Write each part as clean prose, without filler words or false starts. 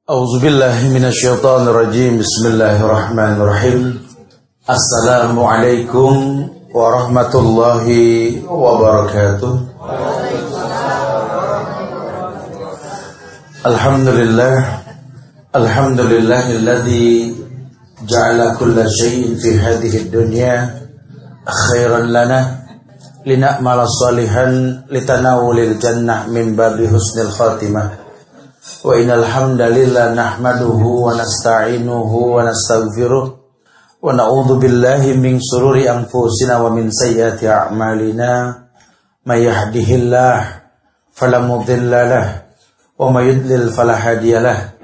A'udzubillahi minasyaitonirrajim. Bismillahirrahmanirrahim. Assalamualaikum warahmatullahi wabarakatuh. Alhamdulillahilladzi ja'ala kulla syai'in fi hadhihi dunya khairan lana lina'mala salihan litanawulil jannah min babi husnil khatimah. Wa innal hamdalillah nahmaduhu wa nasta'inuhu wa nastaghfiruh wa na'udzu billahi min shururi anfusina wa min sayyiati a'malina may yahdihillahu fala mudilla lahu wa may yudlil fala hadiyalah.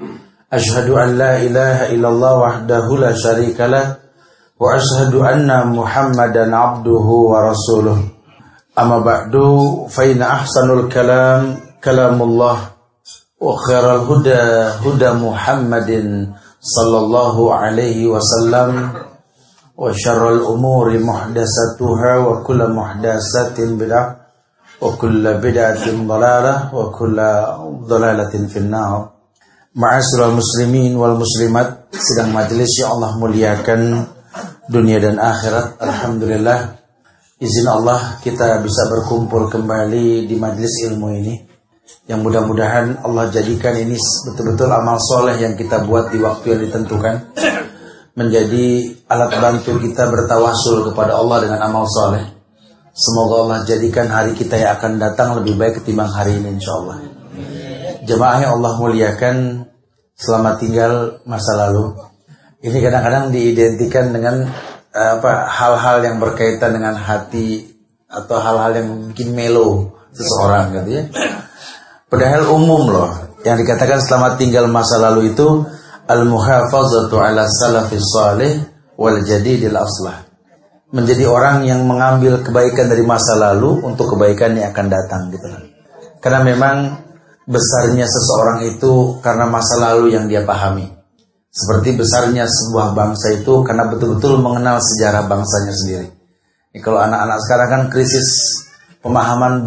Asyhadu an la ilaha illallah wahdahu la syarika lah wa asyhadu anna Muhammadan abduhu wa rasuluh. Amma ba'du fa inna ahsanul kalam kalamullah wa khairal huda huda Muhammadin sallallahu alaihi wasallam wa syarrul umuri muhdatsatuha wa kullu muhdatsatin bid'ah wa kullu bid'atin dhalalah wa kullu dhalalatin finnar. Ma'asyiral muslimin wal muslimat, sedang majelis yang Allah muliakan dunia dan akhirat. Alhamdulillah, izin Allah kita bisa berkumpul kembali di majelis ilmu ini, yang mudah-mudahan Allah jadikan ini betul-betul amal soleh yang kita buat di waktu yang ditentukan, menjadi alat bantu kita bertawasul kepada Allah dengan amal soleh. Semoga Allah jadikan hari kita yang akan datang lebih baik ketimbang hari ini, insyaAllah. Jemaah yang Allah muliakan, selamat tinggal masa lalu. Ini kadang-kadang diidentikan dengan hal-hal yang berkaitan dengan hati atau hal-hal yang bikin melo seseorang, gitu ya. Padahal umum loh, yang dikatakan selamat tinggal masa lalu itu al-muhafazatu ala salafis salih wal jadidil aslah. Menjadi orang yang mengambil kebaikan dari masa lalu untuk kebaikan yang akan datang, gitu. Karena memang besarnya seseorang itu karena masa lalu yang dia pahami. Seperti besarnya sebuah bangsa itu karena betul-betul mengenal sejarah bangsanya sendiri. Kalau anak-anak sekarang kan krisis pemahaman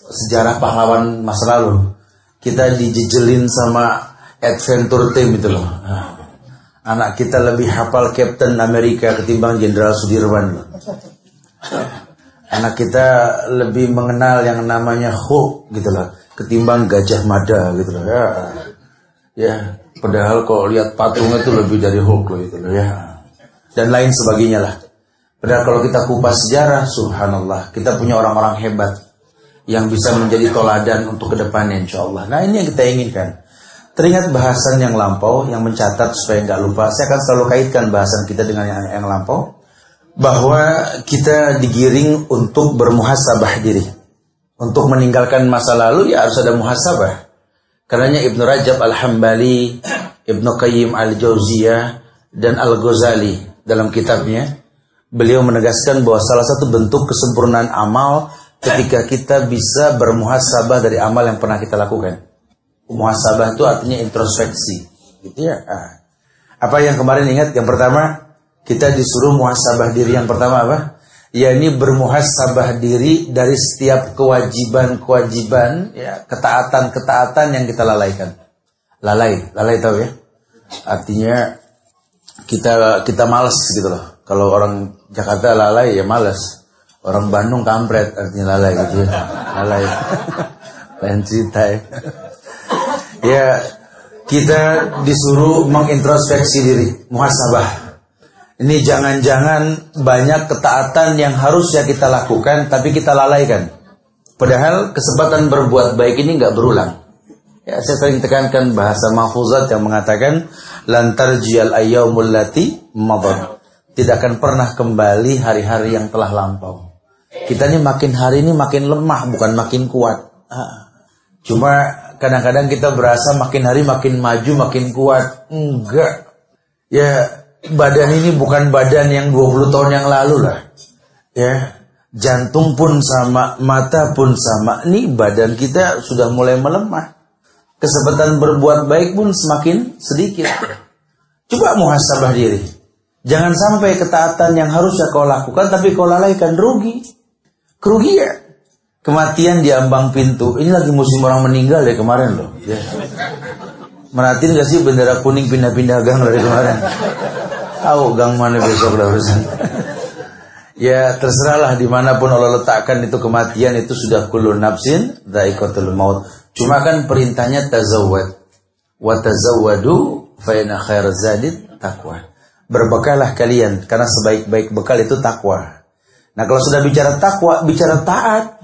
sejarah pahlawan masa lalu. Kita dijejelin sama adventure team itu loh. Anak kita lebih hafal Captain America ketimbang Jenderal Sudirman loh. Anak kita lebih mengenal yang namanya Hulk gitu lah ketimbang Gajah Mada gitu loh. Ya, padahal kalau lihat patungnya itu lebih dari Hulk loh gitu loh ya. Dan lain sebagainya lah. Padahal kalau kita kupas sejarah, subhanallah, kita punya orang-orang hebat yang bisa menjadi toladan untuk kedepannya, insyaAllah. Nah, ini yang kita inginkan. Teringat bahasan yang lampau, yang mencatat supaya nggak lupa. Saya akan selalu kaitkan bahasan kita dengan yang lampau, bahwa kita digiring untuk bermuhasabah diri. Untuk meninggalkan masa lalu, ya harus ada muhasabah. Karenanya Ibnu Rajab Al-Hambali, Ibnu Qayyim Al-Jauziyah, dan Al-Ghazali dalam kitabnya, beliau menegaskan bahwa salah satu bentuk kesempurnaan amal ketika kita bisa bermuhasabah dari amal yang pernah kita lakukan. Muhasabah itu artinya introspeksi, gitu ya. Apa yang kemarin ingat? Yang pertama, kita disuruh muhasabah diri. Yang pertama apa? Yakni bermuhasabah diri dari setiap kewajiban-kewajiban, ya, ketaatan-ketaatan yang kita lalaikan. Lalai tahu ya? Artinya kita malas gitu loh. Kalau orang Jakarta lalai ya malas. Orang Bandung kampret artinya lalai gitu ya. Lalai. Lain cerita ya. Ya, kita disuruh mengintrospeksi diri, muhasabah. Ini jangan-jangan banyak ketaatan yang harusnya kita lakukan tapi kita lalaikan. Padahal kesempatan berbuat baik ini enggak berulang. Ya, saya sering tekankan bahasa mahfuzat yang mengatakan lantar jial ayyamul lati madad. Tidak akan pernah kembali hari-hari yang telah lampau. Kita ini makin hari ini makin lemah, bukan makin kuat. Cuma kadang-kadang kita berasa makin hari makin maju, makin kuat. Enggak. Ya, badan ini bukan badan yang 20 tahun yang lalu lah. Ya, jantung pun sama, mata pun sama. Ini badan kita sudah mulai melemah. Kesempatan berbuat baik pun semakin sedikit. Coba muhasabah diri. Jangan sampai ketaatan yang harusnya kau lakukan tapi kau lalaikan, rugi. Kerugian. Kematian di ambang pintu. Ini lagi musim orang meninggal ya kemarin loh. Ya. Merhatiin gak sih bendera kuning pindah-pindah gang dari kemarin? Tahu gang mana besok udah urusan. Ya terserahlah dimanapun Allah letakkan itu kematian itu sudah kullu nafsin dha'iqatul maut. Cuma kan perintahnya tazawwad. Wa tazawwadu fa inna khairaz zadid taqwa. Berbekalah kalian karena sebaik-baik bekal itu takwa. Nah kalau sudah bicara takwa, bicara taat.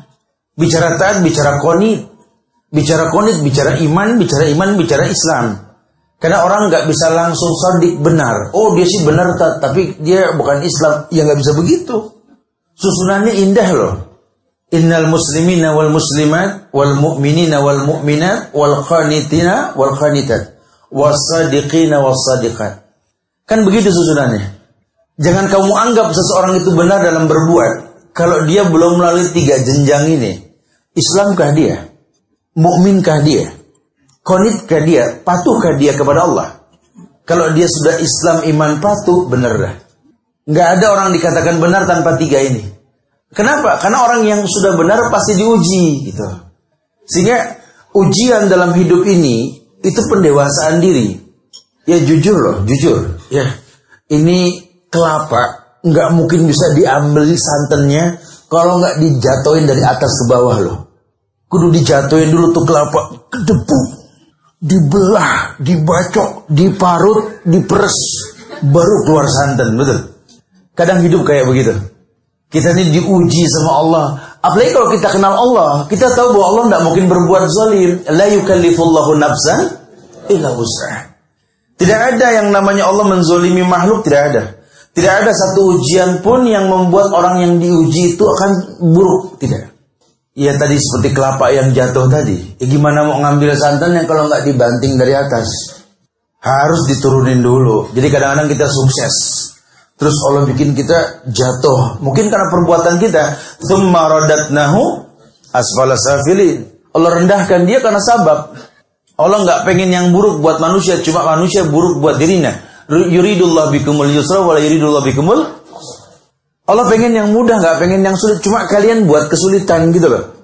Bicara taat, bicara qanit. Bicara qanit, bicara iman, bicara Islam. Karena orang nggak bisa langsung shadik benar. Oh dia sih benar tapi dia bukan Islam. Ya nggak bisa begitu. Susunannya indah loh. Innal muslimina wal muslimat wal mu'minina wal mu'minat wal qanitina wal qanitat was sadiqina was sadiqat. Kan begitu susunannya. Jangan kamu anggap seseorang itu benar dalam berbuat kalau dia belum melalui 3 jenjang ini. Islamkah dia? Mukminkah dia? Qanitkah dia? Patuhkah dia kepada Allah? Kalau dia sudah Islam, iman, patuh, benar dah. Nggak ada orang dikatakan benar tanpa 3 ini. Kenapa? Karena orang yang sudah benar pasti diuji gitu. Sehingga ujian dalam hidup ini itu pendewasaan diri. Ya jujur loh, jujur. Ya, ini kelapa nggak mungkin bisa diambil santannya kalau nggak dijatuhin dari atas ke bawah loh. Kudu dijatuhin dulu tuh kelapa ke debu, dibelah, dibacok, diparut, diperes, baru keluar santan, betul? Kadang hidup kayak begitu. Kita ini diuji sama Allah. Apalagi kalau kita kenal Allah, kita tahu bahwa Allah tidak mungkin berbuat zalim. La yukallifullahu nafsan illa wus'aha. Tidak ada yang namanya Allah menzolimi makhluk, tidak ada. Tidak ada satu ujian pun yang membuat orang yang diuji itu akan buruk, tidak. Ya tadi seperti kelapa yang jatuh tadi. Ya gimana mau ngambil santan yang kalau nggak dibanting dari atas? Harus diturunin dulu. Jadi kadang-kadang kita sukses. Terus Allah bikin kita jatuh. Mungkin karena perbuatan kita. Tsumma radatnahu asfala safilin. Allah rendahkan dia karena sabab. Allah nggak pengen yang buruk buat manusia. Cuma manusia buruk buat dirinya. Yuridullah bikumul yusra wala yuridullah bikumul. Allah pengen yang mudah, nggak pengen yang sulit. Cuma kalian buat kesulitan gitu loh.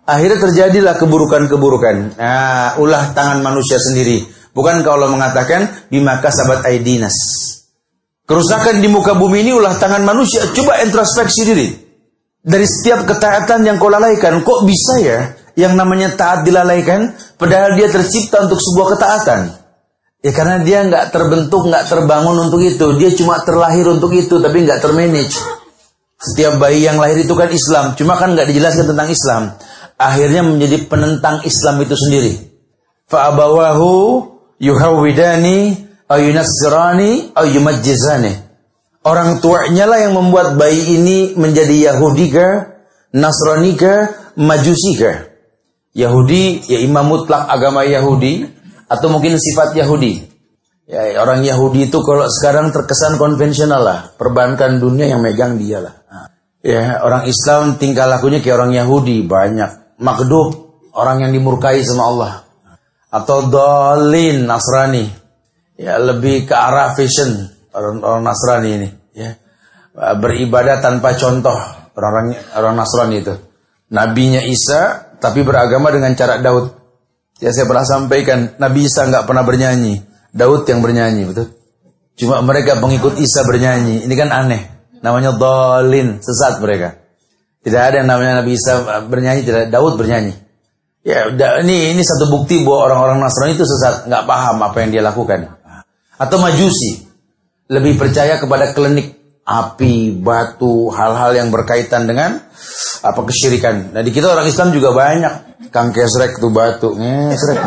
Akhirnya terjadilah keburukan-keburukan. Nah, ulah tangan manusia sendiri. Bukankah Allah mengatakan bima kasabat aidinas. Kerusakan di muka bumi ini ulah tangan manusia. Coba introspeksi diri. Dari setiap ketaatan yang kau lalaikan, kok bisa ya yang namanya taat dilalaikan? Padahal dia tercipta untuk sebuah ketaatan. Ya karena dia nggak terbentuk, nggak terbangun untuk itu. Dia cuma terlahir untuk itu, tapi nggak termanage. Setiap bayi yang lahir itu kan Islam. Cuma kan nggak dijelaskan tentang Islam. Akhirnya menjadi penentang Islam itu sendiri. Fa'abawahu yuhawwidani ayunassirani ayumajjizani. Orang tuanya lah yang membuat bayi ini menjadi Yahudi kah, Nasrani kah, Majusi kah. Yahudi ya imam mutlak agama Yahudi atau mungkin sifat Yahudi. Ya orang Yahudi itu kalau sekarang terkesan konvensional lah, perbankan dunia yang megang dia lah. Ya orang Islam tingkah lakunya kayak orang Yahudi, banyak makdub, orang yang dimurkai sama Allah. Atau dolin Nasrani. Ya lebih ke arah fashion orang Nasrani ini, ya. Beribadah tanpa contoh orang Nasrani itu. Nabinya Isa tapi beragama dengan cara Daud. Ya saya pernah sampaikan, Nabi Isa nggak pernah bernyanyi, Daud yang bernyanyi, betul. Cuma mereka pengikut Isa bernyanyi. Ini kan aneh. Namanya dolin, sesat mereka. Tidak ada yang namanya Nabi Isa bernyanyi, tidak Daud bernyanyi. Ya ini satu bukti bahwa orang-orang Nasrani itu sesat, nggak paham apa yang dia lakukan. Atau Majusi, lebih percaya kepada klinik, api, batu, hal-hal yang berkaitan dengan apa kesyirikan. Nah di kita orang Islam juga banyak. Kang kesrek tuh batu, ngesrek.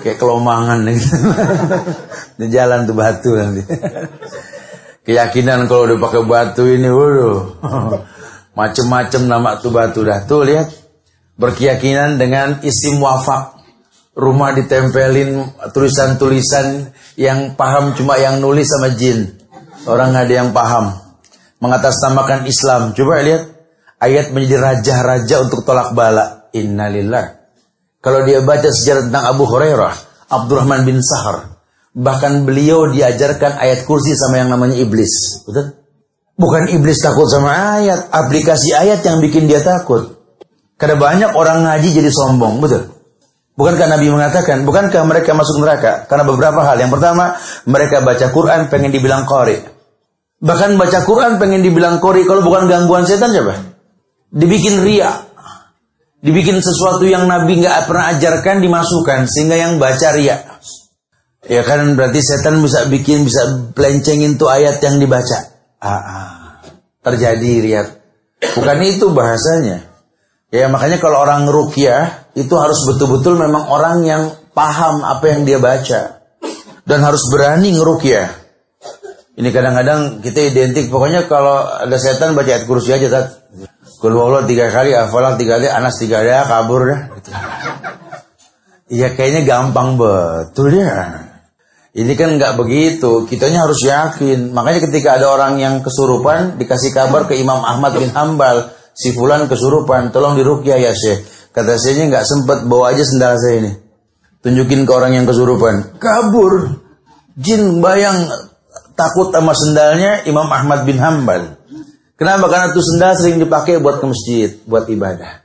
Kayak kelomangan gitu. Di jalan tuh batu nanti. Keyakinan kalau udah pakai batu ini, waduh, macem-macem nama tuh batu dah. Tuh lihat, berkeyakinan dengan isim wafak. Rumah ditempelin tulisan-tulisan yang paham cuma yang nulis sama jin. Orang nggak ada yang paham. Mengatasnamakan Islam. Coba lihat ayat menjadi raja-raja untuk tolak bala. Innalillah. Kalau dia baca sejarah tentang Abu Hurairah, Abdurrahman bin Sahar, bahkan beliau diajarkan ayat kursi sama yang namanya iblis. Betul? Bukan iblis takut sama ayat, aplikasi ayat yang bikin dia takut. Karena banyak orang ngaji jadi sombong, betul? Bukankah Nabi mengatakan, bukankah mereka masuk neraka? Karena beberapa hal. Yang pertama, mereka baca Quran pengen dibilang qari. Bahkan baca Quran pengen dibilang qari, kalau bukan gangguan setan siapa? Dibikin riya. Dibikin sesuatu yang Nabi nggak pernah ajarkan dimasukkan, sehingga yang baca riya. Ya kan berarti setan bisa pelencengin tuh ayat yang dibaca. Terjadi riya. Bukan itu bahasanya. Ya makanya kalau orang ruqyah itu harus betul-betul memang orang yang paham apa yang dia baca dan harus berani ngeruqyah. Ini kadang-kadang kita identik pokoknya kalau ada setan baca ayat kursi aja tat. Qul huwallahu 3 kali, Al-Falaq 3 kali, Anas 3 kali, kabur dah. Iya kayaknya gampang betul ya. Ini kan nggak begitu. Kitanya harus yakin. Makanya ketika ada orang yang kesurupan dikasih kabar ke Imam Ahmad bin Hanbal, si fulan kesurupan, tolong diruqyah ya Syekh. Kata Syekhnya nggak sempet, bawa aja sendal saya ini. Tunjukin ke orang yang kesurupan. Kabur. Jin bayang takut sama sendalnya Imam Ahmad bin Hanbal. Kenapa? Karena tuh sendal sering dipakai buat ke masjid, buat ibadah.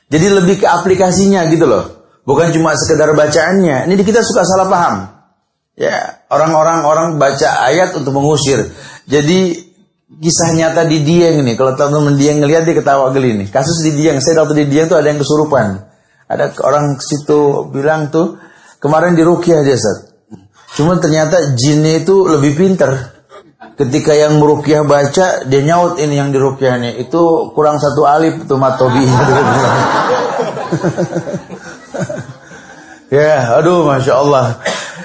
Jadi lebih ke aplikasinya gitu loh. Bukan cuma sekedar bacaannya. Ini kita suka salah paham. Ya, orang baca ayat untuk mengusir. Jadi kisah nyata di Dieng nih. Kalau teman-teman Dieng ngelihat dia ketawa geli nih. Kasus di Dieng. Saya waktu di Dieng tuh ada yang kesurupan. Ada orang situ bilang tuh kemarin diruqyah dia Ustaz. Cuma ternyata jinnya itu lebih pintar. Ketika yang meruqyah baca, dia nyaut ini yang diruqyah nih. Itu kurang 1 alif tuh matobi. Ya, aduh Masya Allah.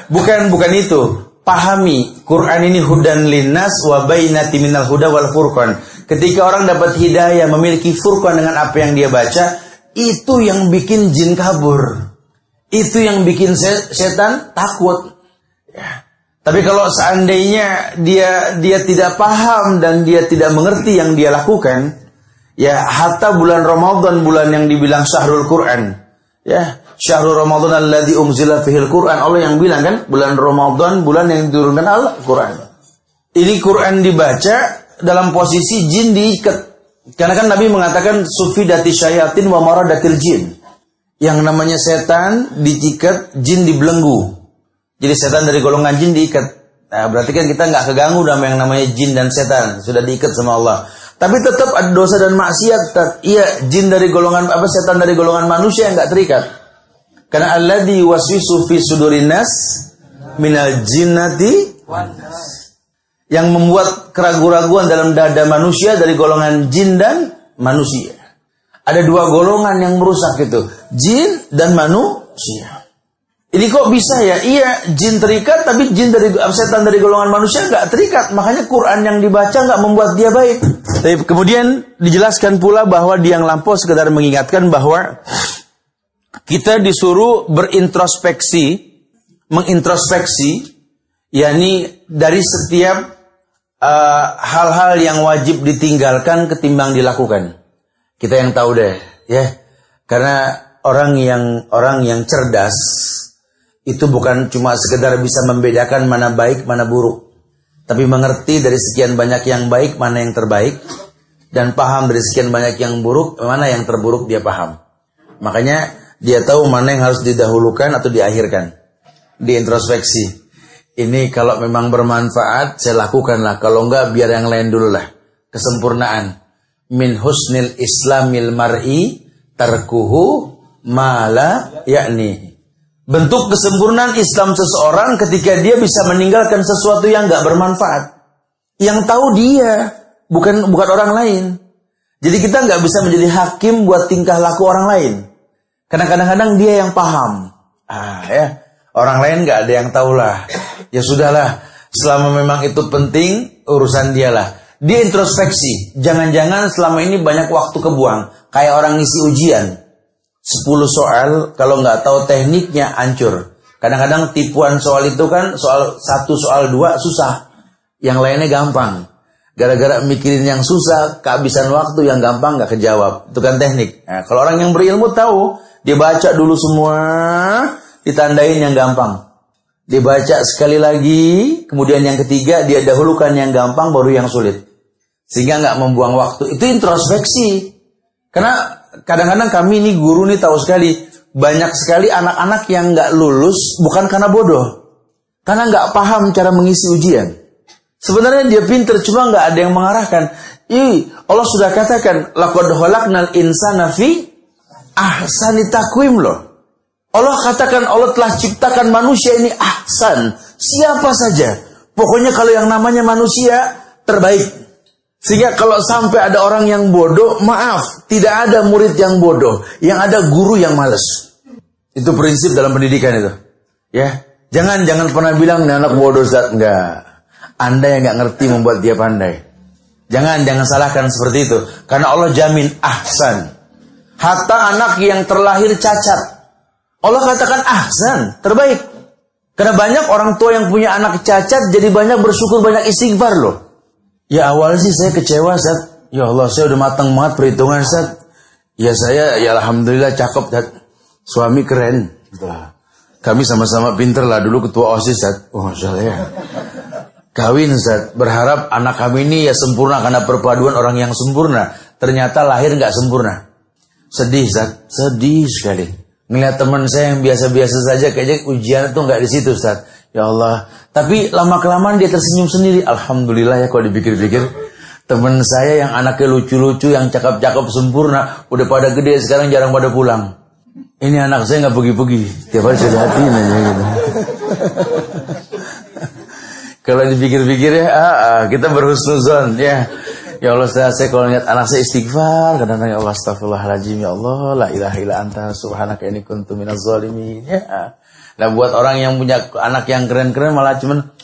Bukan itu. Pahami, Quran ini hudan linnas wa bainati minal huda wal furqan. Ketika orang dapat hidayah, memiliki furqan dengan apa yang dia baca, itu yang bikin jin kabur. Itu yang bikin setan takut. Ya. Tapi kalau seandainya dia tidak paham dan dia tidak mengerti yang dia lakukan, ya hatta bulan Ramadan, bulan yang dibilang syahrul Quran, ya. Syahrul Ramadan alladzi unzila fihil Quran. Allah yang bilang kan, bulan Ramadan, bulan yang diturunkan Al-Quran. Ini Quran dibaca dalam posisi jin diikat. Karena kan Nabi mengatakan sufidati syayatin wa maradatil jin. Yang namanya setan diikat, jin dibelenggu. Jadi setan dari golongan jin diikat. Nah, berarti kan kita nggak keganggu sama yang namanya jin dan setan. Sudah diikat sama Allah. Tapi tetap ada dosa dan maksiat. Iya, jin dari golongan setan dari golongan manusia yang nggak terikat. Karena alladzi waswisu fi sudurin nas minal jinnati wan nas. Yang membuat keraguan-raguan dalam dada manusia dari golongan jin dan manusia. Ada 2 golongan yang merusak itu, jin dan manusia. Ini kok bisa ya? Iya, jin terikat tapi jin dari setan dari golongan manusia enggak terikat. Makanya Quran yang dibaca enggak membuat dia baik. Tapi kemudian dijelaskan pula bahwa dia yang lampau sekedar mengingatkan bahwa kita disuruh mengintrospeksi, yakni dari setiap hal-hal yang wajib ditinggalkan ketimbang dilakukan. Kita yang tahu deh, ya. Karena orang yang cerdas itu bukan cuma sekedar bisa membedakan mana baik, mana buruk, tapi mengerti dari sekian banyak yang baik mana yang terbaik, dan paham dari sekian banyak yang buruk mana yang terburuk dia paham. Makanya dia tahu mana yang harus didahulukan atau diakhirkan. Diintrospeksi. Ini kalau memang bermanfaat, saya lakukanlah. Kalau enggak, biar yang lain dulu lah. Kesempurnaan. Min husnil islamil mar'i tarkuhu mala yakni. Bentuk kesempurnaan Islam seseorang ketika dia bisa meninggalkan sesuatu yang enggak bermanfaat. Yang tahu dia, bukan orang lain. Jadi kita enggak bisa menjadi hakim buat tingkah laku orang lain. Karena kadang-kadang dia yang paham. Ya, orang lain nggak ada yang tahu lah. Ya sudahlah, selama memang itu penting, urusan dialah. Dia introspeksi. Jangan-jangan selama ini banyak waktu kebuang. Kayak orang ngisi ujian. 10 soal, kalau nggak tahu tekniknya, hancur. Kadang-kadang tipuan soal itu kan, soal 1, soal 2, susah. Yang lainnya gampang. Gara-gara mikirin yang susah, kehabisan waktu yang gampang nggak kejawab. Itu kan teknik. Nah, kalau orang yang berilmu tahu, dia baca dulu semua, ditandain yang gampang. Dia baca sekali lagi, kemudian yang ketiga dia dahulukan yang gampang, baru yang sulit. Sehingga nggak membuang waktu. Itu introspeksi. Karena kadang-kadang kami ini guru nih tahu sekali, banyak sekali anak-anak yang nggak lulus bukan karena bodoh, karena nggak paham cara mengisi ujian. Sebenarnya dia pinter, cuma nggak ada yang mengarahkan. Allah sudah katakan, laqad khalaqnal insana fi ahsani taqwim loh. Allah katakan Allah telah ciptakan manusia ini ahsan. Siapa saja. Pokoknya kalau yang namanya manusia terbaik. Sehingga kalau sampai ada orang yang bodoh, maaf, tidak ada murid yang bodoh. Yang ada guru yang malas. Itu prinsip dalam pendidikan itu. Ya, jangan pernah bilang ini anak bodoh, Ustaz. Enggak. Anda yang nggak ngerti membuat dia pandai. Jangan salahkan seperti itu. Karena Allah jamin ahsan. Hatta anak yang terlahir cacat, Allah katakan ahsan, terbaik. Karena banyak orang tua yang punya anak cacat, jadi banyak bersyukur, banyak istighfar loh. Ya awal sih saya kecewa, Ustaz. Ya Allah, saya udah matang banget perhitungan, Ustaz. Ya saya, ya alhamdulillah cakep, Ustaz. Suami keren. Kami sama-sama pinter lah, dulu ketua OSIS, Ustaz. Oh Masya Allah ya. Kawin, Ustaz. Berharap anak kami ini ya sempurna karena perpaduan orang yang sempurna. Ternyata lahir nggak sempurna. Sedih, Ustaz. Sedih sekali. Ngelihat teman saya yang biasa-biasa saja, kayaknya ujian itu nggak di situ, Ustaz. Ya Allah. Tapi lama-kelamaan dia tersenyum sendiri. Alhamdulillah ya kalau dipikir-pikir. Teman saya yang anaknya lucu-lucu, yang cakep-cakep sempurna, udah pada gede, sekarang jarang pada pulang. Ini anak saya nggak pergi-pergi. Tiap hari saya lihatin aja gitu. Kalau dipikir-pikir ya, kita berhusnuzon ya. Ya Allah, saya kalau lihat anak saya istighfar, kadang-kadang ya Allah, astagfirullahaladzim, ya Allah, la ilaha illa anta, subhanaka inni kuntu minaz zalimin. Ya. Nah, buat orang yang punya anak yang keren-keren malah cuman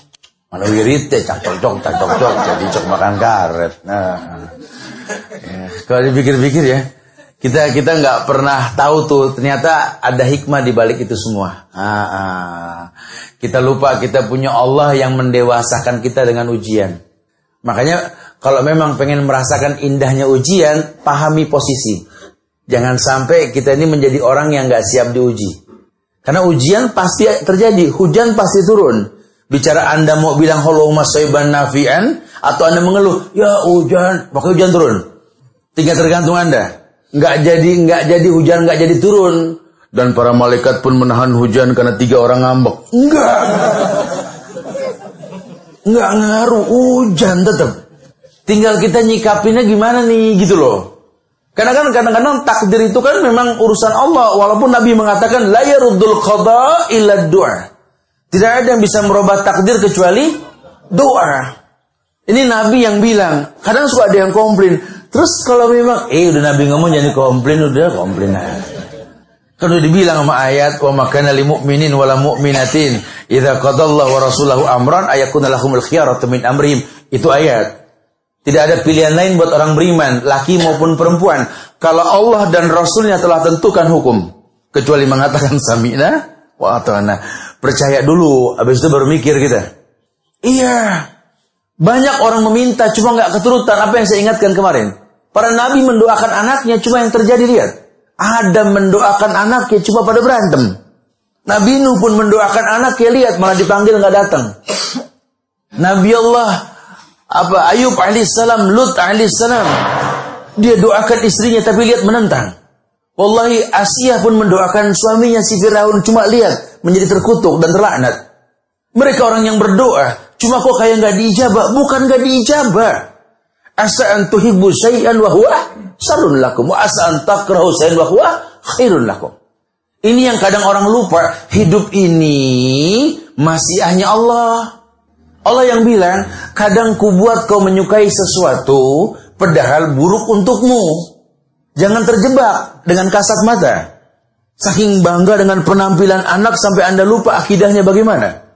mana wirid teh, cak-cok, jadi cok makan karet. Nah, ya. Kalau dipikir-pikir ya, kita nggak pernah tahu tuh ternyata ada hikmah di balik itu semua. Kita lupa kita punya Allah yang mendewasakan kita dengan ujian. Makanya kalau memang pengen merasakan indahnya ujian, pahami posisi. Jangan sampai kita ini menjadi orang yang nggak siap diuji. Karena ujian pasti terjadi, hujan pasti turun. Bicara Anda mau bilang Allahumma shayban nafi'an, atau Anda mengeluh, ya hujan, pakai hujan turun. Tinggal tergantung Anda. Nggak jadi hujan, nggak jadi turun. Dan para malaikat pun menahan hujan karena 3 orang ngambek. Nggak ngaruh, hujan tetap. Tinggal kita nyikapinnya gimana nih, gitu loh. Karena kan kadang-kadang takdir itu kan memang urusan Allah. Walaupun Nabi mengatakan, la yaruddul qada illa du'a. Tidak ada yang bisa merubah takdir kecuali doa. Ini Nabi yang bilang. Kadang suka ada yang komplain. Terus kalau memang, udah Nabi ngomong jangan komplain, udah komplain aja. Kan udah dibilang sama ayat, wa makana lil mu'minin wala mu'minatin idza qadallahu wa rasulahu amran ayakuna lahumul khiyaratu min amrihim. Itu ayat. Tidak ada pilihan lain buat orang beriman, laki maupun perempuan. Kalau Allah dan Rasulnya telah tentukan hukum, kecuali mengatakan sami'na wa ata'na. Percaya dulu, habis itu baru mikir kita. Iya. Banyak orang meminta, cuma nggak keturutan. Apa yang saya ingatkan kemarin? Para nabi mendoakan anaknya, cuma yang terjadi lihat. Adam mendoakan anaknya, cuma pada berantem. Nabi Nuh pun mendoakan anaknya, lihat malah dipanggil nggak datang. Nabi Allah Ayub alaihissalam, Lut alaihissalam, dia doakan istrinya tapi lihat menentang. Wallahi Asiyah pun mendoakan suaminya si Firaun, cuma lihat menjadi terkutuk dan terlaknat. Mereka orang yang berdoa, cuma kok kayak nggak diijabah. Bukan nggak diijabah. Asa an tuhibbu syai'an wa huwa syarrun lakum wa asa an takrahu syai'an wa huwa khairun lakum. Ini yang kadang orang lupa, hidup ini masih hanya Allah. Allah yang bilang, kadang kubuat kau menyukai sesuatu padahal buruk untukmu. Jangan terjebak dengan kasat mata. Saking bangga dengan penampilan anak sampai Anda lupa akidahnya bagaimana.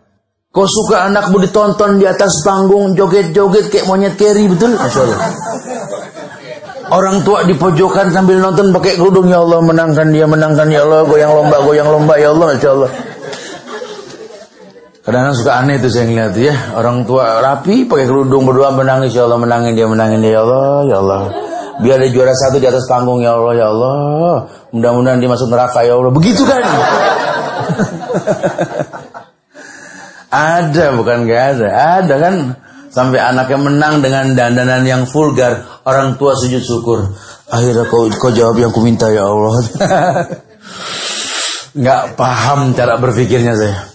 Kau suka anakmu ditonton di atas panggung joget-joget kayak monyet keri, betul? Masya Allah. Orang tua di pojokan sambil nonton pakai kerudung, ya Allah menangkan ya Allah, goyang lomba ya Allah, Masya Allah. Kadang-kadang suka aneh itu saya ngeliat ya, orang tua rapi pakai kerudung berdoa menangis, ya Allah menangin dia ya Allah. Biar dia juara 1 di atas panggung, ya Allah. Mudah-mudahan dia masuk neraka, ya Allah. Begitu kan? Ada, bukan gak ada. Ada kan? Sampai anaknya menang dengan dandanan yang vulgar, orang tua sujud syukur. Akhirnya kau jawab yang kuminta ya Allah. Nggak paham cara berpikirnya saya.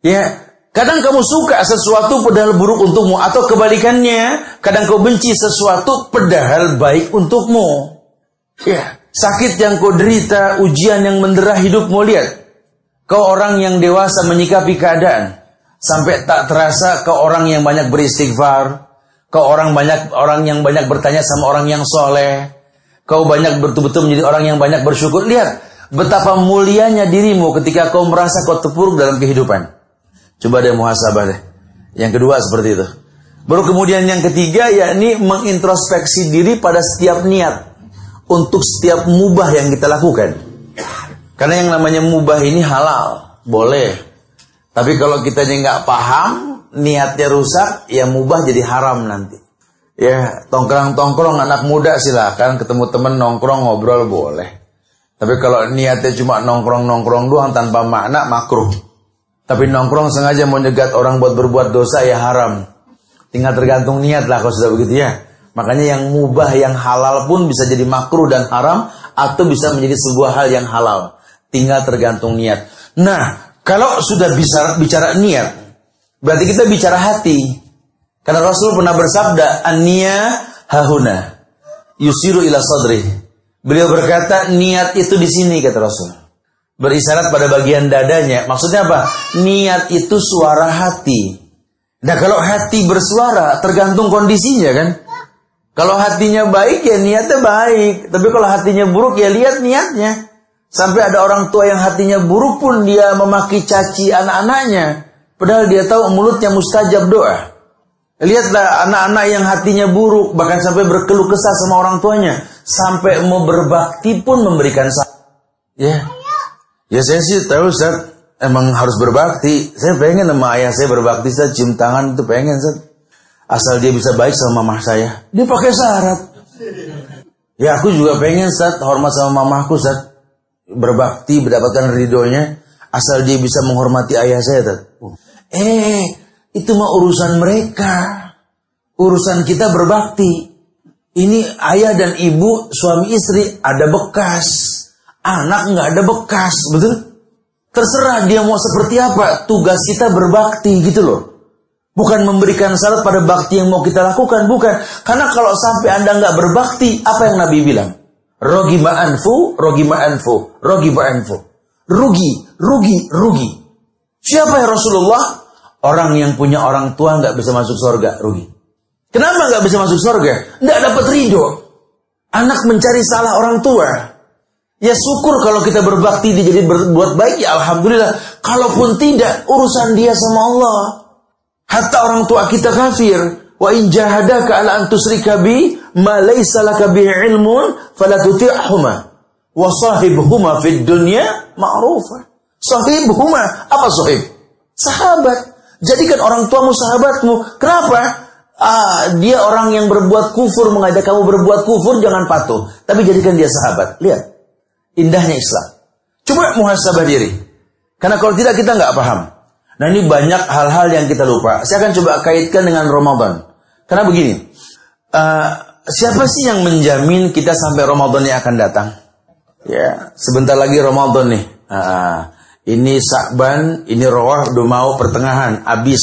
Ya, kadang kamu suka sesuatu padahal buruk untukmu, atau kebalikannya, kadang kau benci sesuatu padahal baik untukmu. Ya, sakit yang kau derita, ujian yang mendera hidupmu, lihat. Kau orang yang dewasa menyikapi keadaan. Sampai tak terasa kau orang yang banyak beristighfar. Kau orang yang banyak bertanya sama orang yang soleh. Kau banyak betul-betul menjadi orang yang banyak bersyukur. Lihat betapa mulianya dirimu ketika kau merasa kau terpuruk dalam kehidupan. Coba deh muhasabah deh. Yang kedua seperti itu. Baru kemudian yang ketiga, yakni mengintrospeksi diri pada setiap niat. Untuk setiap mubah yang kita lakukan. Karena yang namanya mubah ini halal, boleh. Tapi kalau kita nggak paham, niatnya rusak, ya mubah jadi haram nanti. Ya, tongkrong-tongkrong anak muda silakan, ketemu temen nongkrong ngobrol boleh. Tapi kalau niatnya cuma nongkrong-nongkrong doang tanpa makna, makruh. Tapi nongkrong sengaja mau nyegat orang buat berbuat dosa, ya haram. Tinggal tergantung niat lah kalau sudah begitu ya. Makanya yang mubah, yang halal pun bisa jadi makruh dan haram, atau bisa menjadi sebuah hal yang halal. Tinggal tergantung niat. Nah, kalau sudah bicara niat, berarti kita bicara hati. Karena Rasul pernah bersabda, an-niyah hahuna, yusiru ila sadri. Beliau berkata, niat itu di sini, kata Rasul. Berisyarat pada bagian dadanya. Maksudnya apa? Niat itu suara hati. Nah, kalau hati bersuara, tergantung kondisinya kan. Kalau hatinya baik, ya niatnya baik. Tapi kalau hatinya buruk, ya lihat niatnya. Sampai ada orang tua yang hatinya buruk pun dia memaki caci anak-anaknya. Padahal dia tahu mulutnya mustajab doa. Lihatlah anak-anak yang hatinya buruk, bahkan sampai berkeluh kesah sama orang tuanya. Sampai mau berbakti pun memberikan ya. Ya saya sih tahu Ustaz, emang harus berbakti. Saya pengen sama ayah saya berbakti, Ustaz, cium tangan itu pengen Ustaz. Asal dia bisa baik sama mamah saya. Dia pakai syarat. Ya aku juga pengen Ustaz, hormat sama mamahku Ustaz. Berbakti, mendapatkan ridhonya. Asal dia bisa menghormati ayah saya Ustaz. Itu mah urusan mereka. Urusan kita berbakti. Ini ayah dan ibu, suami istri, ada bekas. Anak nggak ada bekas, betul? Terserah dia mau seperti apa. Tugas kita berbakti gitu loh. Bukan memberikan syarat pada bakti yang mau kita lakukan, bukan. Karena kalau sampai Anda nggak berbakti, apa yang Nabi bilang? Rogi ma'anfu, rogi ma'anfu, rogi ma'anfu. Rugi. Siapa ya Rasulullah? Orang yang punya orang tua nggak bisa masuk surga, rugi. Kenapa nggak bisa masuk surga? Nggak dapat ridho. Anak mencari salah orang tua. Ya syukur kalau kita berbakti dia jadi berbuat baik, ya alhamdulillah. Kalaupun tidak, urusan dia sama Allah. Hatta orang tua kita kafir. Wa in jahadaka ala an tusyrika bi ma laysa laka bihi ilmun fala tuti'huma wa sahibhuma fid dunya ma'rufa. Sahibhuma, apa sahib? Sahabat. Jadikan orang tuamu sahabatmu. Kenapa? Dia orang yang berbuat kufur, mengajak kamu berbuat kufur, jangan patuh. Tapi jadikan dia sahabat. Lihat, indahnya Islam. Coba muhasabah diri. Karena kalau tidak kita nggak paham. Nah ini banyak hal-hal yang kita lupa. Saya akan coba kaitkan dengan Ramadan. Karena begini, siapa sih yang menjamin kita sampai Ramadan yang akan datang? Ya, sebentar lagi Ramadan nih. Ini Sya'ban, ini Rawah udah mau pertengahan, habis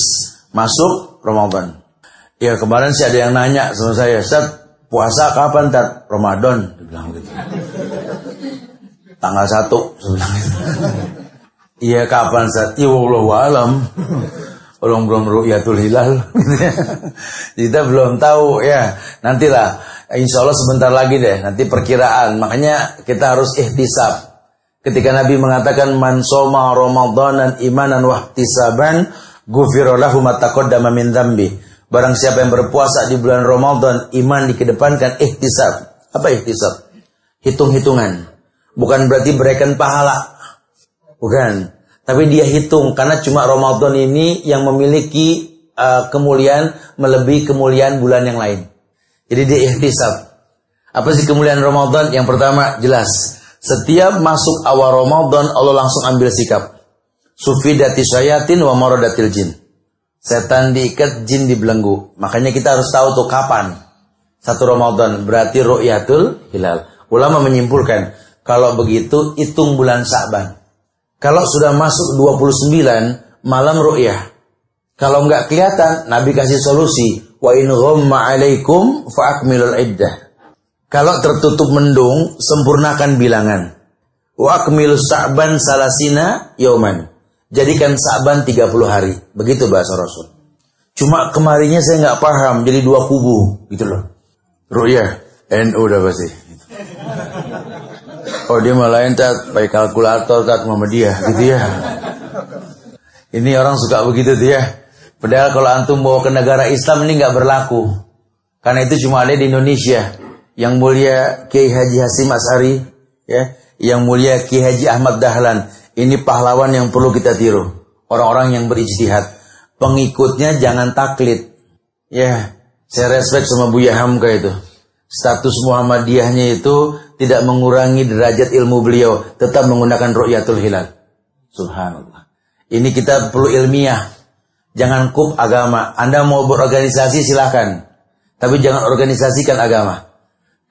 masuk Ramadan. Ya kemarin sih ada yang nanya sama saya, Ustaz, puasa kapan Tat? Ramadan, dia bilang gitu. Tanggal 1, saya bilang gitu. Iya kapan Ustaz? Ya wallahu alam. Orang belum ru'yatul hilal. Kita belum tahu ya. Nantilah, insya Allah sebentar lagi deh. Nanti perkiraan. Makanya kita harus ihtisab. Ketika Nabi mengatakan man soma ramadanan imanan wahtisaban ghufira lahu ma taqaddama min dzambi. Barang siapa yang berpuasa di bulan Ramadan, iman dikedepankan, ihtisab. Apa ihtisab? Hitung-hitungan. Bukan berarti berikan pahala. Bukan. Tapi dia hitung. Karena cuma Ramadan ini yang memiliki kemuliaan melebihi kemuliaan bulan yang lain. Jadi dia ihtisab. Apa sih kemuliaan Ramadan? Yang pertama jelas. Setiap masuk awal Ramadan Allah langsung ambil sikap. Sufidati syayatin wa maradatil jin. Setan diikat, jin dibelenggu. Makanya kita harus tahu tuh kapan. 1 Ramadan berarti ru'yatul hilal. Ulama menyimpulkan, kalau begitu hitung bulan Sya'ban. Kalau sudah masuk 29, malam ru'yah. Kalau enggak kelihatan, Nabi kasih solusi. Wa in ghamma alaikum fa'akmilul iddah. Kalau tertutup mendung, sempurnakan bilangan. Wa akmilus Sya'ban salasina yauman. Jadikan Sya'ban 30 hari. Begitu bahasa Rasul. Cuma kemarinnya saya enggak paham, jadi 2 kubu gitu loh. Ru'yah, NU udah pasti. Oh dia malah entat, pakai kalkulator tat Muhammadiyah gitu ya. Ini orang suka begitu tuh ya. Padahal kalau antum bawa ke negara Islam ini nggak berlaku. Karena itu cuma ada di Indonesia. Yang mulia Kiai Haji Hasyim Asy'ari, ya, yang mulia Kiai Haji Ahmad Dahlan. Ini pahlawan yang perlu kita tiru. Orang-orang yang berijtihad. Pengikutnya jangan taklid. Ya, saya respect sama Buya Hamka itu. Status Muhammadiyahnya itu tidak mengurangi derajat ilmu beliau. Tetap menggunakan ru'yatul hilal. Subhanallah. Ini kita perlu ilmiah. Jangan kup agama. Anda mau berorganisasi silakan. Tapi jangan organisasikan agama.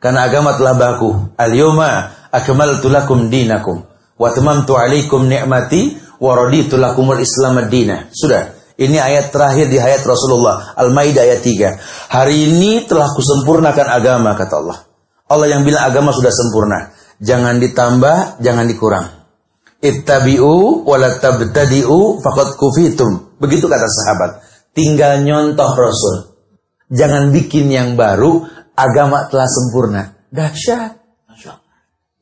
Karena agama telah baku. Al-yawma akmaltu lakum dinakum. Wa tamamtu alaikum ni'mati. Wa raditu lakumul islam ad-dina. Sudah. Ini ayat terakhir di hayat Rasulullah. Al-Maidah ayat 3. Hari ini telah kusempurnakan agama, kata Allah. Allah yang bilang agama sudah sempurna. Jangan ditambah, jangan dikurang. Ittabi'u wa la tabtadi'u faqad kufitum. Begitu kata sahabat. Tinggal nyontoh Rasul. Jangan bikin yang baru, agama telah sempurna. Dahsyat.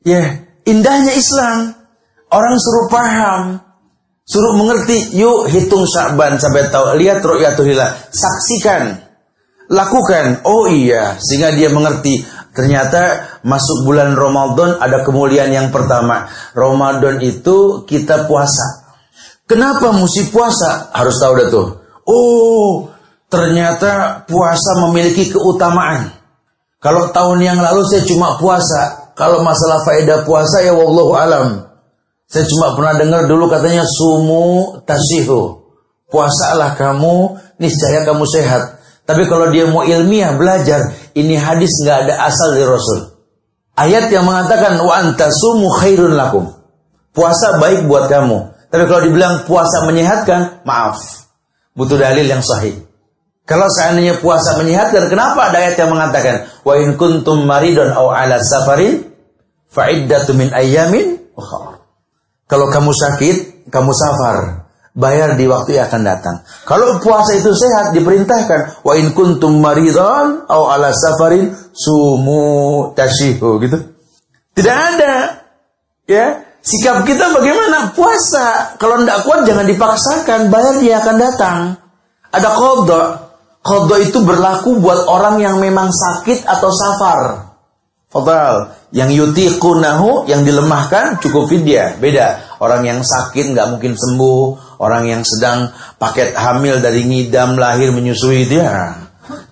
Ya, indahnya Islam. Orang suruh paham. Suruh mengerti, yuk hitung Sya'ban sampai tahu. Lihat ru'yatul hilal, saksikan, lakukan. Oh iya, sehingga dia mengerti. Ternyata masuk bulan Ramadan ada kemuliaan yang pertama. Ramadan itu kita puasa. Kenapa mesti puasa? Harus tahu dah tuh. Oh, ternyata puasa memiliki keutamaan. Kalau tahun yang lalu saya cuma puasa. Kalau masalah faedah puasa ya wallahu alam. Saya cuma pernah dengar dulu katanya sumu tasihu. Puasalah kamu, niscaya kamu sehat. Tapi kalau dia mau ilmiah belajar, ini hadis nggak ada asal dari Rasul. Ayat yang mengatakan wa antasumu khairun lakum. Puasa baik buat kamu. Tapi kalau dibilang puasa menyehatkan, maaf. Butuh dalil yang sahih. Kalau seandainya puasa menyehatkan, kenapa ada ayat yang mengatakan wa in kuntum maridun aw ala safarin fa iddatu min ayyamin ukhra. Kalau kamu sakit, kamu safar, bayar di waktu yang akan datang. Kalau puasa itu sehat, diperintahkan wa in kuntum maridan aw ala safarin sumu tashihu gitu. Tidak ada. Ya, sikap kita bagaimana? Puasa. Kalau tidak kuat jangan dipaksakan, bayar dia akan datang. Ada qadha. Qadha itu berlaku buat orang yang memang sakit atau safar. Fadal, yang yutiqunahu, yang dilemahkan cukup fidyah. Beda. Orang yang sakit nggak mungkin sembuh. Orang yang sedang paket hamil dari ngidam, lahir, menyusui dia,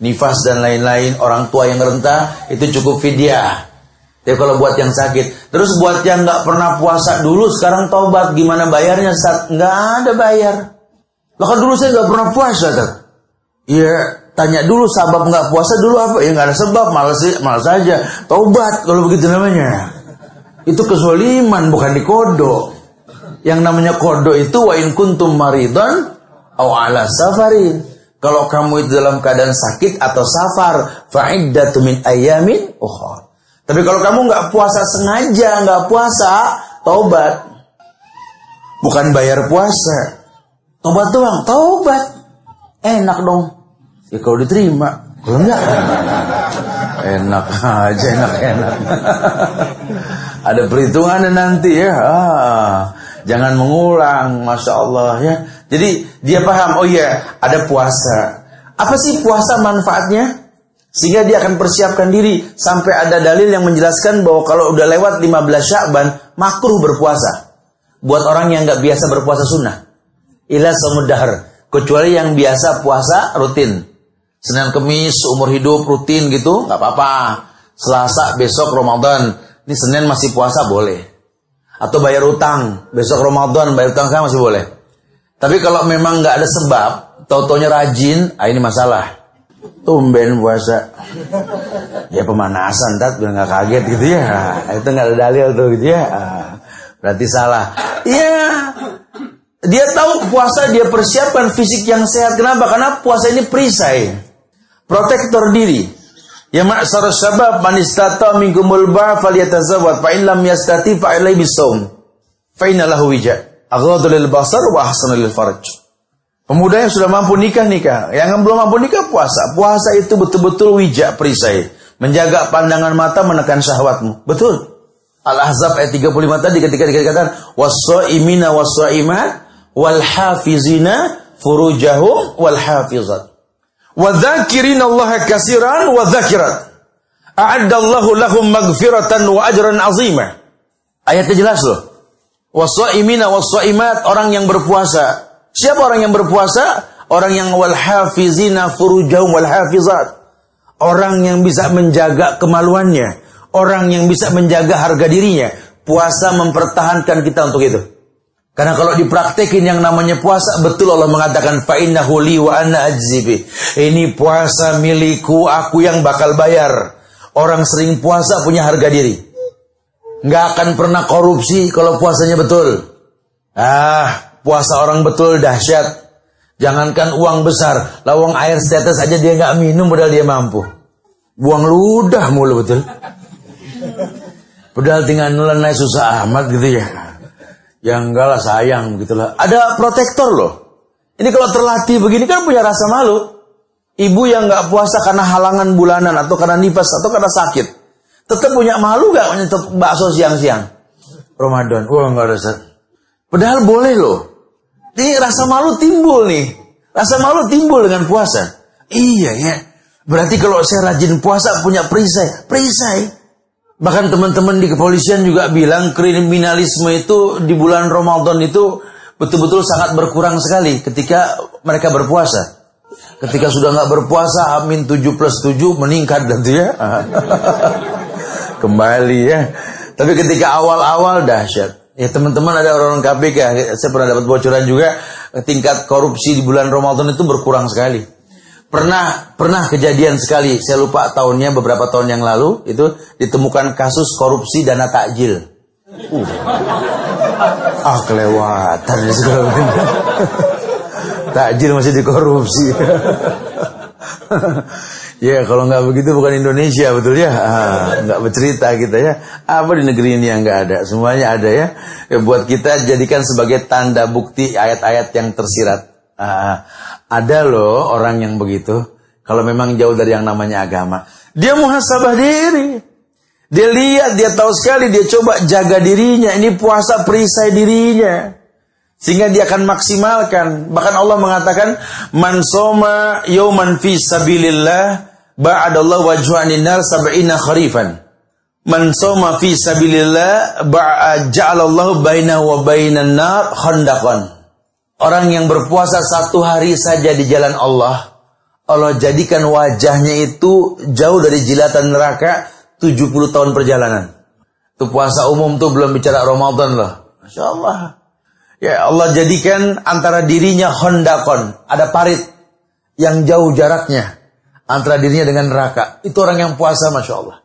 nifas dan lain-lain. Orang tua yang renta itu cukup fidyah. Tapi kalau buat yang sakit, terus buat yang nggak pernah puasa dulu, sekarang taubat, gimana bayarnya? Nggak ada bayar. Lah kan dulu saya nggak pernah puasa, Tat. Iya. Tanya dulu sebab nggak puasa dulu apa? Ya nggak ada sebab, malas saja. Taubat kalau begitu namanya. Itu kezaliman, bukan dikodo. Yang namanya kodo itu wa in kuntum maridan aw ala safarin. Kalau kamu itu dalam keadaan sakit atau safar, fa iddatu min ayyamin ukhra. Tapi kalau kamu nggak puasa sengaja, nggak puasa, taubat. Bukan bayar puasa. Taubat doang, taubat. Enak dong. Ya kalau diterima, kalau enggak enak aja, enak. Ada perhitungannya nanti ya. Jangan mengulang, Masya Allah ya. Jadi dia paham, oh iya ada puasa. Apa sih puasa manfaatnya? Sehingga dia akan persiapkan diri. Sampai ada dalil yang menjelaskan bahwa kalau udah lewat 15 Sya'ban, makruh berpuasa. Buat orang yang gak biasa berpuasa sunnah. Ila samudahar. Kecuali yang biasa puasa rutin. Senin Kemis seumur hidup rutin gitu, nggak apa-apa. Selasa besok Ramadan, ini Senin masih puasa boleh. Atau bayar utang, besok Ramadan bayar utang saya masih boleh. Tapi kalau memang nggak ada sebab, tau-taunya rajin, ini masalah. Tumben puasa. Ya pemanasan, biar nggak kaget gitu ya. Itu nggak ada dalil tuh gitu ya. Berarti salah. Iya. Dia tahu puasa dia persiapkan fisik yang sehat. Kenapa? Karena puasa ini perisai. Protektor diri. Ya ma'syar syabab man istata minkumul ba'a falyatazawwad fa in lam yastati fa alayhi bisawm. Fa inna lahu wija. Aghaddu lil basar wa ahsanu lil farj. Pemuda yang sudah mampu nikah. Yang belum mampu nikah puasa. Puasa itu betul-betul wija perisai. Menjaga pandangan mata, menekan syahwatmu. Betul. Al-Ahzab ayat 35 tadi ketika dikatakan was-shaimina was-shaimat wal hafizina furujahum wal hafizat. Wa dzakirina Allah katsiran wa dzakirat. A'addallahu lahum maghfiratan wa ajran 'azima. Ayatnya jelas loh. Was-shaimina was-shaimat, orang yang berpuasa. Siapa orang yang berpuasa? Orang yang wal hafizina furujahum wal hafizat. Orang yang bisa menjaga kemaluannya, orang yang bisa menjaga harga dirinya. Puasa mempertahankan kita untuk itu. Karena kalau dipraktekin yang namanya puasa, betul Allah mengatakan fa innahu li wa ana ajzibi. Ini puasa milikku, aku yang bakal bayar. Orang sering puasa punya harga diri. Nggak akan pernah korupsi kalau puasanya betul. Puasa orang betul dahsyat. Jangankan uang besar, lawang air setetes aja dia nggak minum padahal dia mampu. Buang ludah mulu betul. Padahal tinggal nelenai susah amat gitu ya. Ya enggak lah sayang begitulah. Ada protektor loh. Ini kalau terlatih begini kan punya rasa malu. Ibu yang nggak puasa karena halangan bulanan atau karena nifas atau karena sakit, tetap punya malu nggak menyentuh bakso siang-siang Ramadan? Wah nggak ada. Padahal boleh loh. Ini rasa malu timbul nih. Rasa malu timbul dengan puasa. Iya ya. Berarti kalau saya rajin puasa punya perisai. Perisai. Bahkan teman-teman di kepolisian juga bilang kriminalisme itu di bulan Ramadan itu betul-betul sangat berkurang sekali ketika mereka berpuasa. Ketika sudah nggak berpuasa, amin 7+7 meningkat gitu ya. Kembali ya. Tapi ketika awal-awal dahsyat. Ya teman-teman ada orang KPK, saya pernah dapat bocoran juga, tingkat korupsi di bulan Ramadan itu berkurang sekali. Pernah kejadian sekali, saya lupa tahunnya, beberapa tahun yang lalu, itu ditemukan kasus korupsi dana takjil. Kelewatan ya sekarang. Takjil masih dikorupsi. Ya kalau nggak begitu bukan Indonesia betul ya. Nggak bercerita kita ya. Apa di negeri ini yang nggak ada? Semuanya ada ya. Buat kita jadikan sebagai tanda bukti ayat-ayat yang tersirat. Ada loh orang yang begitu. Kalau memang jauh dari yang namanya agama, dia muhasabah diri. Dia lihat, dia tahu sekali, dia coba jaga dirinya. Ini puasa perisai dirinya. Sehingga dia akan maksimalkan. Bahkan Allah mengatakan, man soma yawman fi sabilillah ba'adallahu wajhanin nar sab'ina kharifan. Man soma fi sabilillah ja'alallahu bainahu wa bainan nar khandaqan. Orang yang berpuasa 1 hari saja di jalan Allah, Allah jadikan wajahnya itu jauh dari jilatan neraka 70 tahun perjalanan. Itu puasa umum tuh, belum bicara Ramadan loh. Masya Allah. Ya Allah jadikan antara dirinya khandaqan, ada parit yang jauh jaraknya antara dirinya dengan neraka. Itu orang yang puasa, Masya Allah.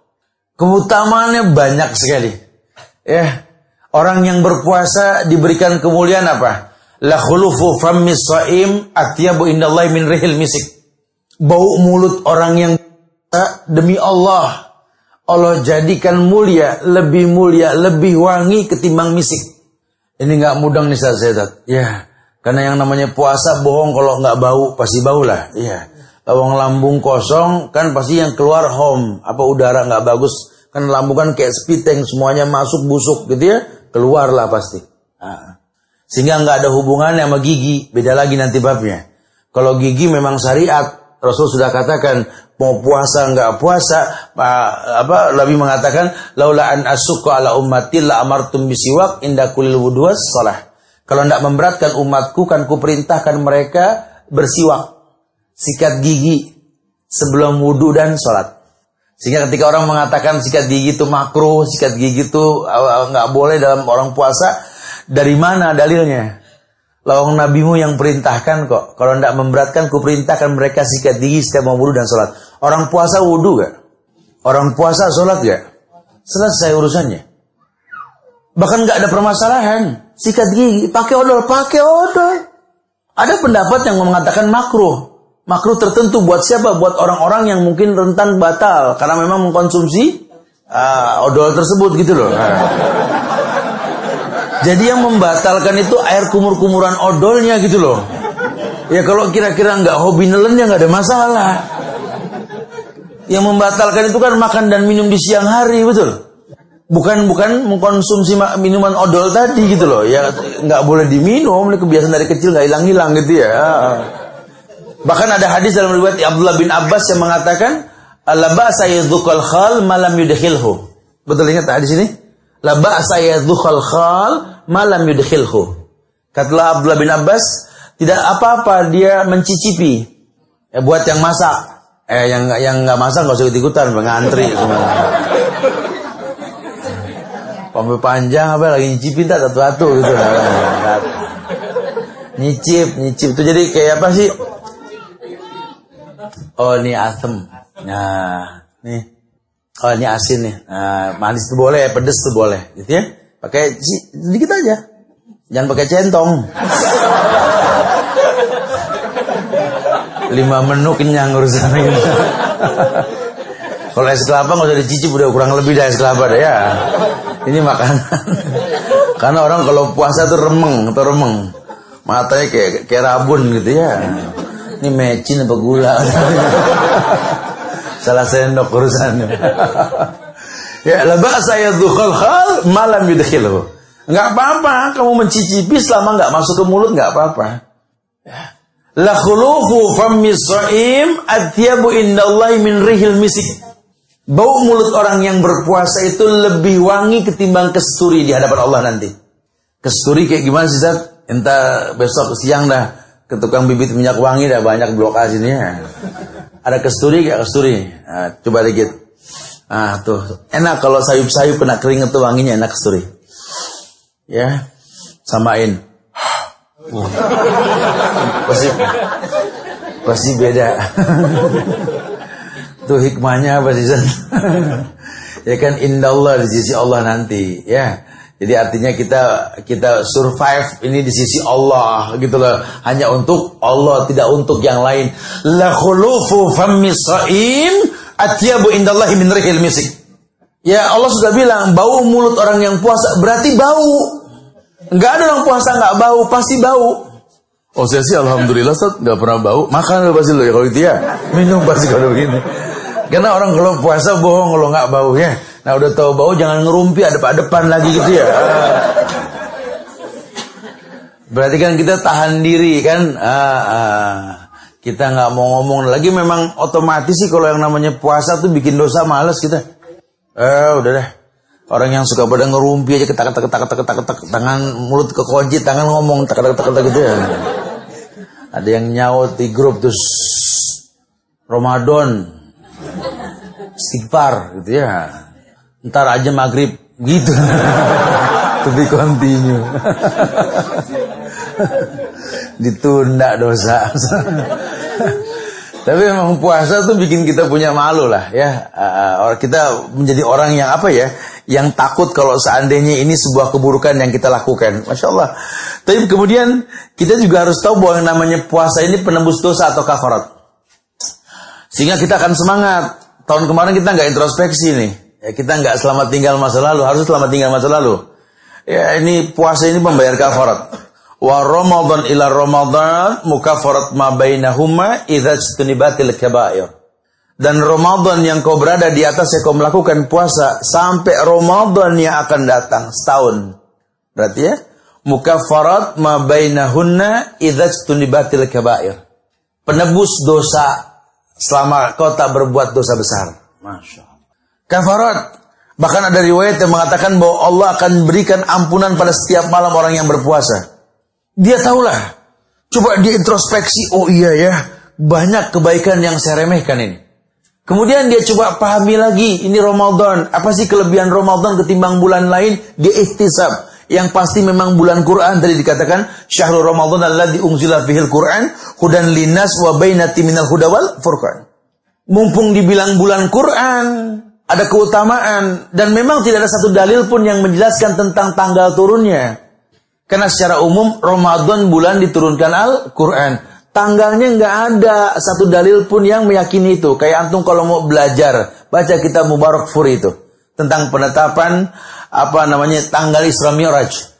Keutamaannya banyak sekali. Ya, orang yang berpuasa diberikan kemuliaan apa? La khulufu fammis shaim atyabu indallahi min rihil misik. Bau mulut orang yang demi Allah, Allah jadikan mulia, lebih wangi ketimbang misik. Ini nggak mudeng nih Ustaz. Ya, karena yang namanya puasa bohong kalau nggak bau, pasti bau lah. Iya. Lawang lambung kosong kan pasti yang keluar udara nggak bagus. Kan lambung kan kayak spiteng, semuanya masuk busuk gitu ya, keluar lah pasti. Sehingga nggak ada hubungannya sama gigi, beda lagi nanti babnya. Kalau gigi memang syariat, Rasul sudah katakan mau puasa nggak puasa, Nabi mengatakan laula an asyqa ala ummati la amartum bisiwak inda kulli wudu'as shalah. Kalau tidak memberatkan umatku kan kuperintahkan mereka bersiwak, sikat gigi sebelum wudu dan sholat. Sehingga ketika orang mengatakan sikat gigi itu makruh, sikat gigi itu nggak boleh dalam orang puasa, dari mana dalilnya? Lawang nabimu yang perintahkan kok. Kalau tidak memberatkan, ku perintahkan mereka sikat gigi setiap mau wudu dan sholat. Orang puasa wudu gak? Orang puasa sholat gak? Selesai urusannya. Bahkan gak ada permasalahan. Sikat gigi, pakai odol. Ada pendapat yang mengatakan makruh. Makruh tertentu buat siapa? Buat orang-orang yang mungkin rentan batal. Karena memang mengkonsumsi odol tersebut gitu loh. Jadi yang membatalkan itu air kumur-kumuran odolnya gitu loh. Ya kalau kira-kira nggak hobi nelen ya nggak ada masalah. Yang membatalkan itu kan makan dan minum di siang hari, betul? Bukan mengkonsumsi minuman odol tadi gitu loh. Ya nggak boleh diminum, ini kebiasaan dari kecil nggak hilang-hilang gitu ya. Bahkan ada hadis dalam riwayat Abdullah bin Abbas yang mengatakan, la ba'sa yadhukal khal malam yudkhilhu. Betul ingat hadis ini? La ba'sa yadhukal khal malam yudkhilhu. Kata Abdullah bin Abbas, tidak apa-apa dia mencicipi. Buat yang masak. Yang enggak masak enggak usah ikut-ikutan, ngantri semua. Sampai panjang apa lagi nyicipin tak satu-satu gitu. Nyicip itu jadi kayak apa sih? Oh ini asem. Nah, nih. Oh ini asin nih. Nah, manis tuh boleh, pedes tuh boleh, gitu ya. Pakai sedikit aja. Jangan pakai centong. 5 menu kenyang urusan gitu. Kalau es kelapa nggak usah dicicip, udah kurang lebih dari es kelapa deh ya. Ini makanan. Karena orang kalau puasa tuh remeng. Matanya kayak rabun gitu ya. Ini mecin apa gula? Salah sendok urusannya. Ya, la ba'sa yadkhul khal malam yudkhilhu. Enggak apa-apa kamu mencicipi selama enggak masuk ke mulut, enggak apa-apa. Ya. La khulufu fammi shaim atyabu indallahi min rihil misik. Bau mulut orang yang berpuasa itu lebih wangi ketimbang kesturi di hadapan Allah nanti. Kesturi kayak gimana sih, Zat? Entah besok siang dah ke tukang bibit minyak wangi dah banyak blok A sini ya. Ada kesturi gak kesturi? Nah, coba dikit. Ah tuh, enak kalau sayup-sayup kena keringet tuh wanginya enak kesturi. Ya, samain. Pasti beda. Tuh hikmahnya apa sih? Ya kan indallah di sisi Allah nanti, ya. Jadi artinya kita survive ini di sisi Allah gitu loh. Hanya untuk Allah, tidak untuk yang lain. La khulufu fammi shaim atyabu indallahi min rihil misik. Ya Allah sudah bilang bau mulut orang yang puasa berarti bau. Enggak ada orang puasa enggak bau, pasti bau. Oh saya sih alhamdulillah Ustaz enggak pernah bau. Makan pasti lo ya kalau itu ya. Minum pasti kalau begini. Karena orang kalau puasa bohong kalau enggak bau ya. Nah udah tahu bau jangan ngerumpi depan lagi gitu ya. Berarti kan kita tahan diri kan. Kita nggak mau ngomong lagi. Memang otomatis sih kalau yang namanya puasa tuh bikin dosa, malas kita. Udah deh. Orang yang suka pada ngerumpi aja ketak tangan mulut kekunci, tangan ngomong tak gitu ya. Ada yang nyaut di grup terus Ramadan istighfar gitu ya. Ntar aja maghrib gitu. Tapi continue. Ditunda dosa. Tapi memang puasa tuh bikin kita punya malu lah ya. Kita menjadi orang yang apa ya, yang takut kalau seandainya ini sebuah keburukan yang kita lakukan. Masya Allah. Tapi kemudian kita juga harus tahu bahwa yang namanya puasa ini penembus dosa atau kafarat. Sehingga kita akan semangat. Tahun kemarin kita nggak introspeksi nih. Ya, kita nggak selamat tinggal masa lalu, harus selamat tinggal masa lalu. Ya ini puasa ini membayar kafarat. Wa Ramadan ila Ramadan mukaffarat ma bainahuma idza istunibatil kaba'ir. Dan Ramadan yang kau berada di atasnya kau melakukan puasa sampai Ramadan yang akan datang setahun. Berarti ya mukaffarat ma bainahunna idza istunibatil kaba'ir. Penebus dosa selama kau tak berbuat dosa besar. Masya Allah. Kafarat. Bahkan ada riwayat yang mengatakan bahwa Allah akan berikan ampunan pada setiap malam orang yang berpuasa. Dia tahulah. Coba dia introspeksi. Oh iya ya. Banyak kebaikan yang saya remehkan ini. Kemudian dia coba pahami lagi. Ini Ramadan. Apa sih kelebihan Ramadan ketimbang bulan lain? Dia ihtisab. Yang pasti memang bulan Quran. Tadi dikatakan syahrul Ramadan alladzi unzila fihil Quran hudan linnas wa bainatin minal huda wal furqan. Mumpung dibilang bulan Quran, ada keutamaan, dan memang tidak ada satu dalil pun yang menjelaskan tentang tanggal turunnya. Karena secara umum Ramadan bulan diturunkan Al-Quran. Tanggalnya nggak ada satu dalil pun yang meyakini itu. Kayak antum kalau mau belajar, baca kitab Mubarak Furi itu tentang penetapan tanggal Isra Mi'raj.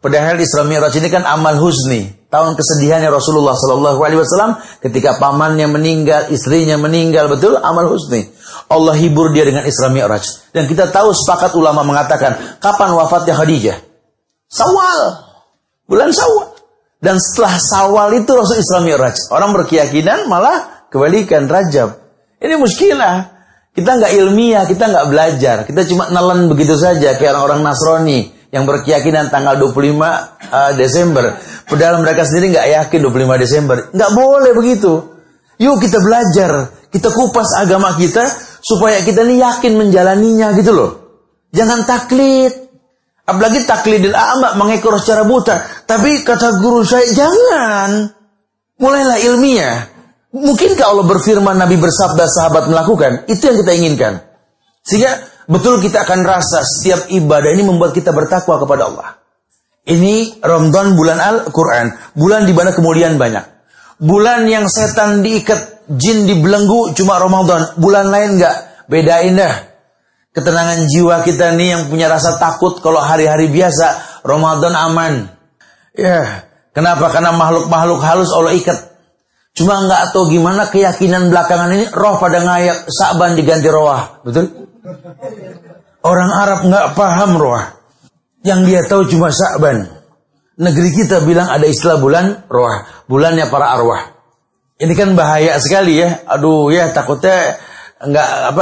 Padahal Isra Mi'raj ini kan amal husni, tahun kesedihannya Rasulullah Sallallahu Alaihi Wasallam ketika pamannya meninggal, istrinya meninggal, betul, amal husni. Allah hibur dia dengan Isra Mi'raj. Dan kita tahu sepakat ulama mengatakan kapan wafatnya Khadijah? Syawal, bulan Syawal. Dan setelah Syawal itu Rasul Isra Mi'raj. Orang berkeyakinan malah kebalikan Rajab. Ini muskilah. Kita nggak ilmiah, kita nggak belajar. Kita cuma nelen begitu saja kayak orang-orang Nasrani yang berkeyakinan tanggal 25 Desember. Padahal mereka sendiri nggak yakin 25 Desember. Nggak boleh begitu. Yuk kita belajar, kita kupas agama kita supaya kita ini yakin menjalaninya gitu loh. Jangan taklid. Apalagi taklidil a'ma, mengekor secara buta. Tapi kata guru saya, jangan. Mulailah ilmiah. Mungkinkah Allah berfirman, Nabi bersabda, sahabat melakukan? Itu yang kita inginkan. Sehingga betul kita akan rasa setiap ibadah ini membuat kita bertakwa kepada Allah. Ini Ramadan, bulan Al-Quran. Bulan di mana kemuliaan banyak. Bulan yang setan diikat, jin dibelenggu, cuma Ramadan. Bulan lain enggak. Bedain dah. Ketenangan jiwa kita nih yang punya rasa takut kalau hari-hari biasa, Ramadan aman. Ya, kenapa? Karena makhluk-makhluk halus Allah ikat. Cuma nggak tahu gimana keyakinan belakangan ini, roh pada ngayak, Sa'ban diganti roah. Betul? Orang Arab nggak paham roah. Yang dia tahu cuma Sa'ban. Negeri kita bilang ada istilah bulan roah. Bulannya para arwah. Ini kan bahaya sekali ya. Aduh ya, takutnya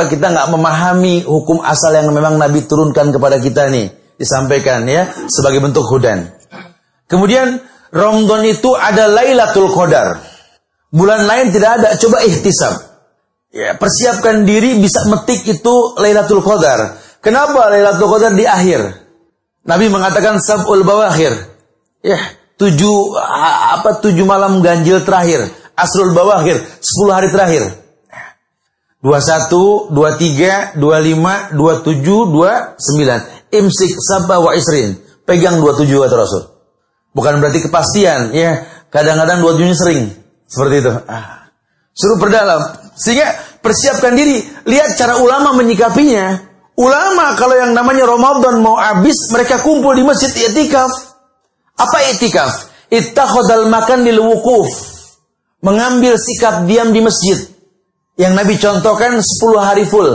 kita nggak memahami hukum asal yang memang Nabi turunkan kepada kita nih, disampaikan ya sebagai bentuk hudan. Kemudian Ramadan itu ada Lailatul Qadar. Bulan lain tidak ada. Coba ihtisab. Ya, persiapkan diri bisa metik itu Lailatul Qadar. Kenapa Lailatul Qadar di akhir? Nabi mengatakan sab'ul bawakhir. Ya, 7 malam ganjil terakhir. Asrul bawakhir, 10 hari terakhir. 21, 23, 25, 27, 29. Imsik sabba wa isrin. Pegang 27 kata Rasul. Bukan berarti kepastian. Ya, kadang-kadang 27-nya sering. Seperti itu. Suruh perdalam. Sehingga persiapkan diri. Lihat cara ulama menyikapinya. Ulama kalau yang namanya Ramadan mau habis, mereka kumpul di masjid i'tikaf. Apa i'tikaf? Ittakhadal makan lil wukuf. Mengambil sikap diam di masjid. Yang Nabi contohkan 10 hari full.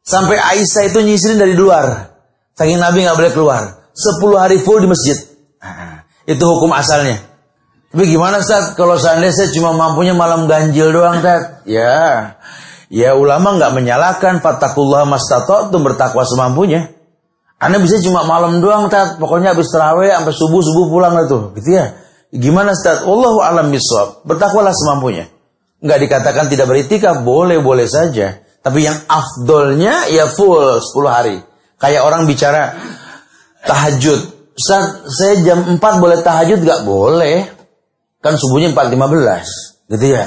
Sampai Aisyah itu nyisirin dari luar. Saking Nabi nggak boleh keluar. 10 hari full di masjid. Itu hukum asalnya. Tapi gimana Ustaz? Kalau seandainya saya cuma mampunya malam ganjil doang, Ustaz. Ya ulama nggak menyalahkan. Fattaqullaha mastata'tum, bertakwa semampunya. Anda bisa cuma malam doang, Ustaz. Pokoknya habis tarawih sampai subuh pulang itu. Gitu ya. Gimana Ustaz? Wallahu a'lam bishawab. Bertakwalah semampunya. Nggak dikatakan tidak beriktikaf, boleh-boleh saja. Tapi yang afdolnya ya full 10 hari. Kayak orang bicara tahajud. Ustaz, saya jam 4 boleh tahajud? Nggak boleh. Kan subuhnya 4.15. Gitu ya.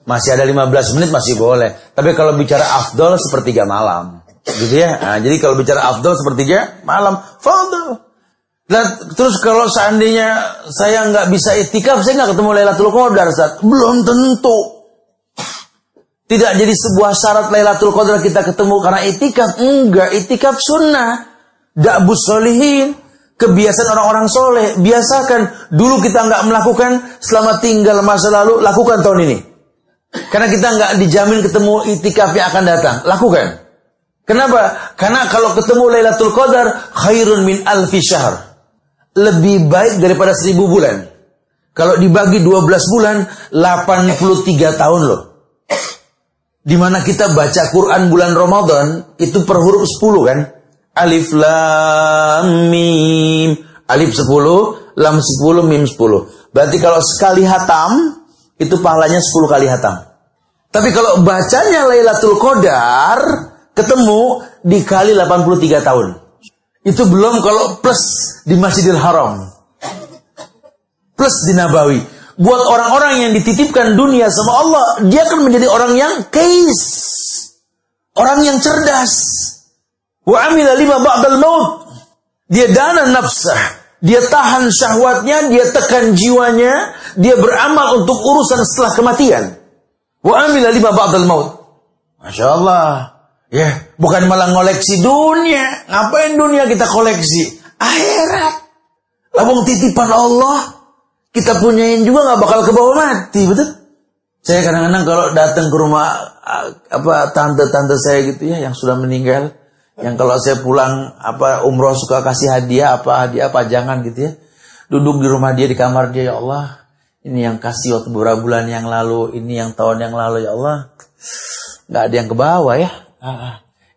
Masih ada 15 menit masih boleh. Tapi kalau bicara afdol sepertiga malam. Gitu ya. Jadi kalau bicara afdol sepertiga malam, fadol. Dan terus kalau seandainya saya nggak bisa iktikaf, saya nggak ketemu Lailatul Qadar, Ustaz. Belum tentu. Tidak jadi sebuah syarat Lailatul Qadar kita ketemu karena iktikaf. Enggak, iktikaf sunnah. Da'bus solihin. Kebiasaan orang-orang soleh. Biasakan. Dulu kita nggak melakukan, selama tinggal masa lalu, lakukan tahun ini. Karena kita nggak dijamin ketemu iktikaf yang akan datang. Lakukan. Kenapa? Karena kalau ketemu Lailatul Qadar, khairun min alfi syahr. Lebih baik daripada 1000 bulan. Kalau dibagi 12 bulan, 83 tahun loh. Dimana kita baca Quran bulan Ramadan, itu per huruf 10 kan? Alif, lam, mim. Alif 10, lam 10, mim 10. Berarti kalau sekali hatam, itu pahalanya 10 kali hatam. Tapi kalau bacanya Lailatul Qadar, ketemu dikali 83 tahun. Itu belum kalau plus di Masjidil Haram. Plus di Nabawi. Buat orang-orang yang dititipkan dunia sama Allah, dia akan menjadi orang yang kais. Orang yang cerdas. Wa amila lima ba'dal maut. Dia dana nafsah. Dia tahan syahwatnya, dia tekan jiwanya, dia beramal untuk urusan setelah kematian. Wa amila lima ba'dal maut. Masya Allah. Ya, bukan malah ngoleksi dunia. Ngapain dunia kita koleksi? Akhirat. Abang titipan Allah, kita punyain juga nggak bakal kebawa mati, betul? Saya kadang-kadang kalau datang ke rumah tante-tante saya gitu ya, yang sudah meninggal, yang kalau saya pulang umroh suka kasih hadiah pajangan gitu ya, duduk di rumah dia, di kamar dia, ya Allah, ini yang kasih waktu beberapa bulan yang lalu, ini yang tahun yang lalu, ya Allah, nggak ada yang kebawa ya.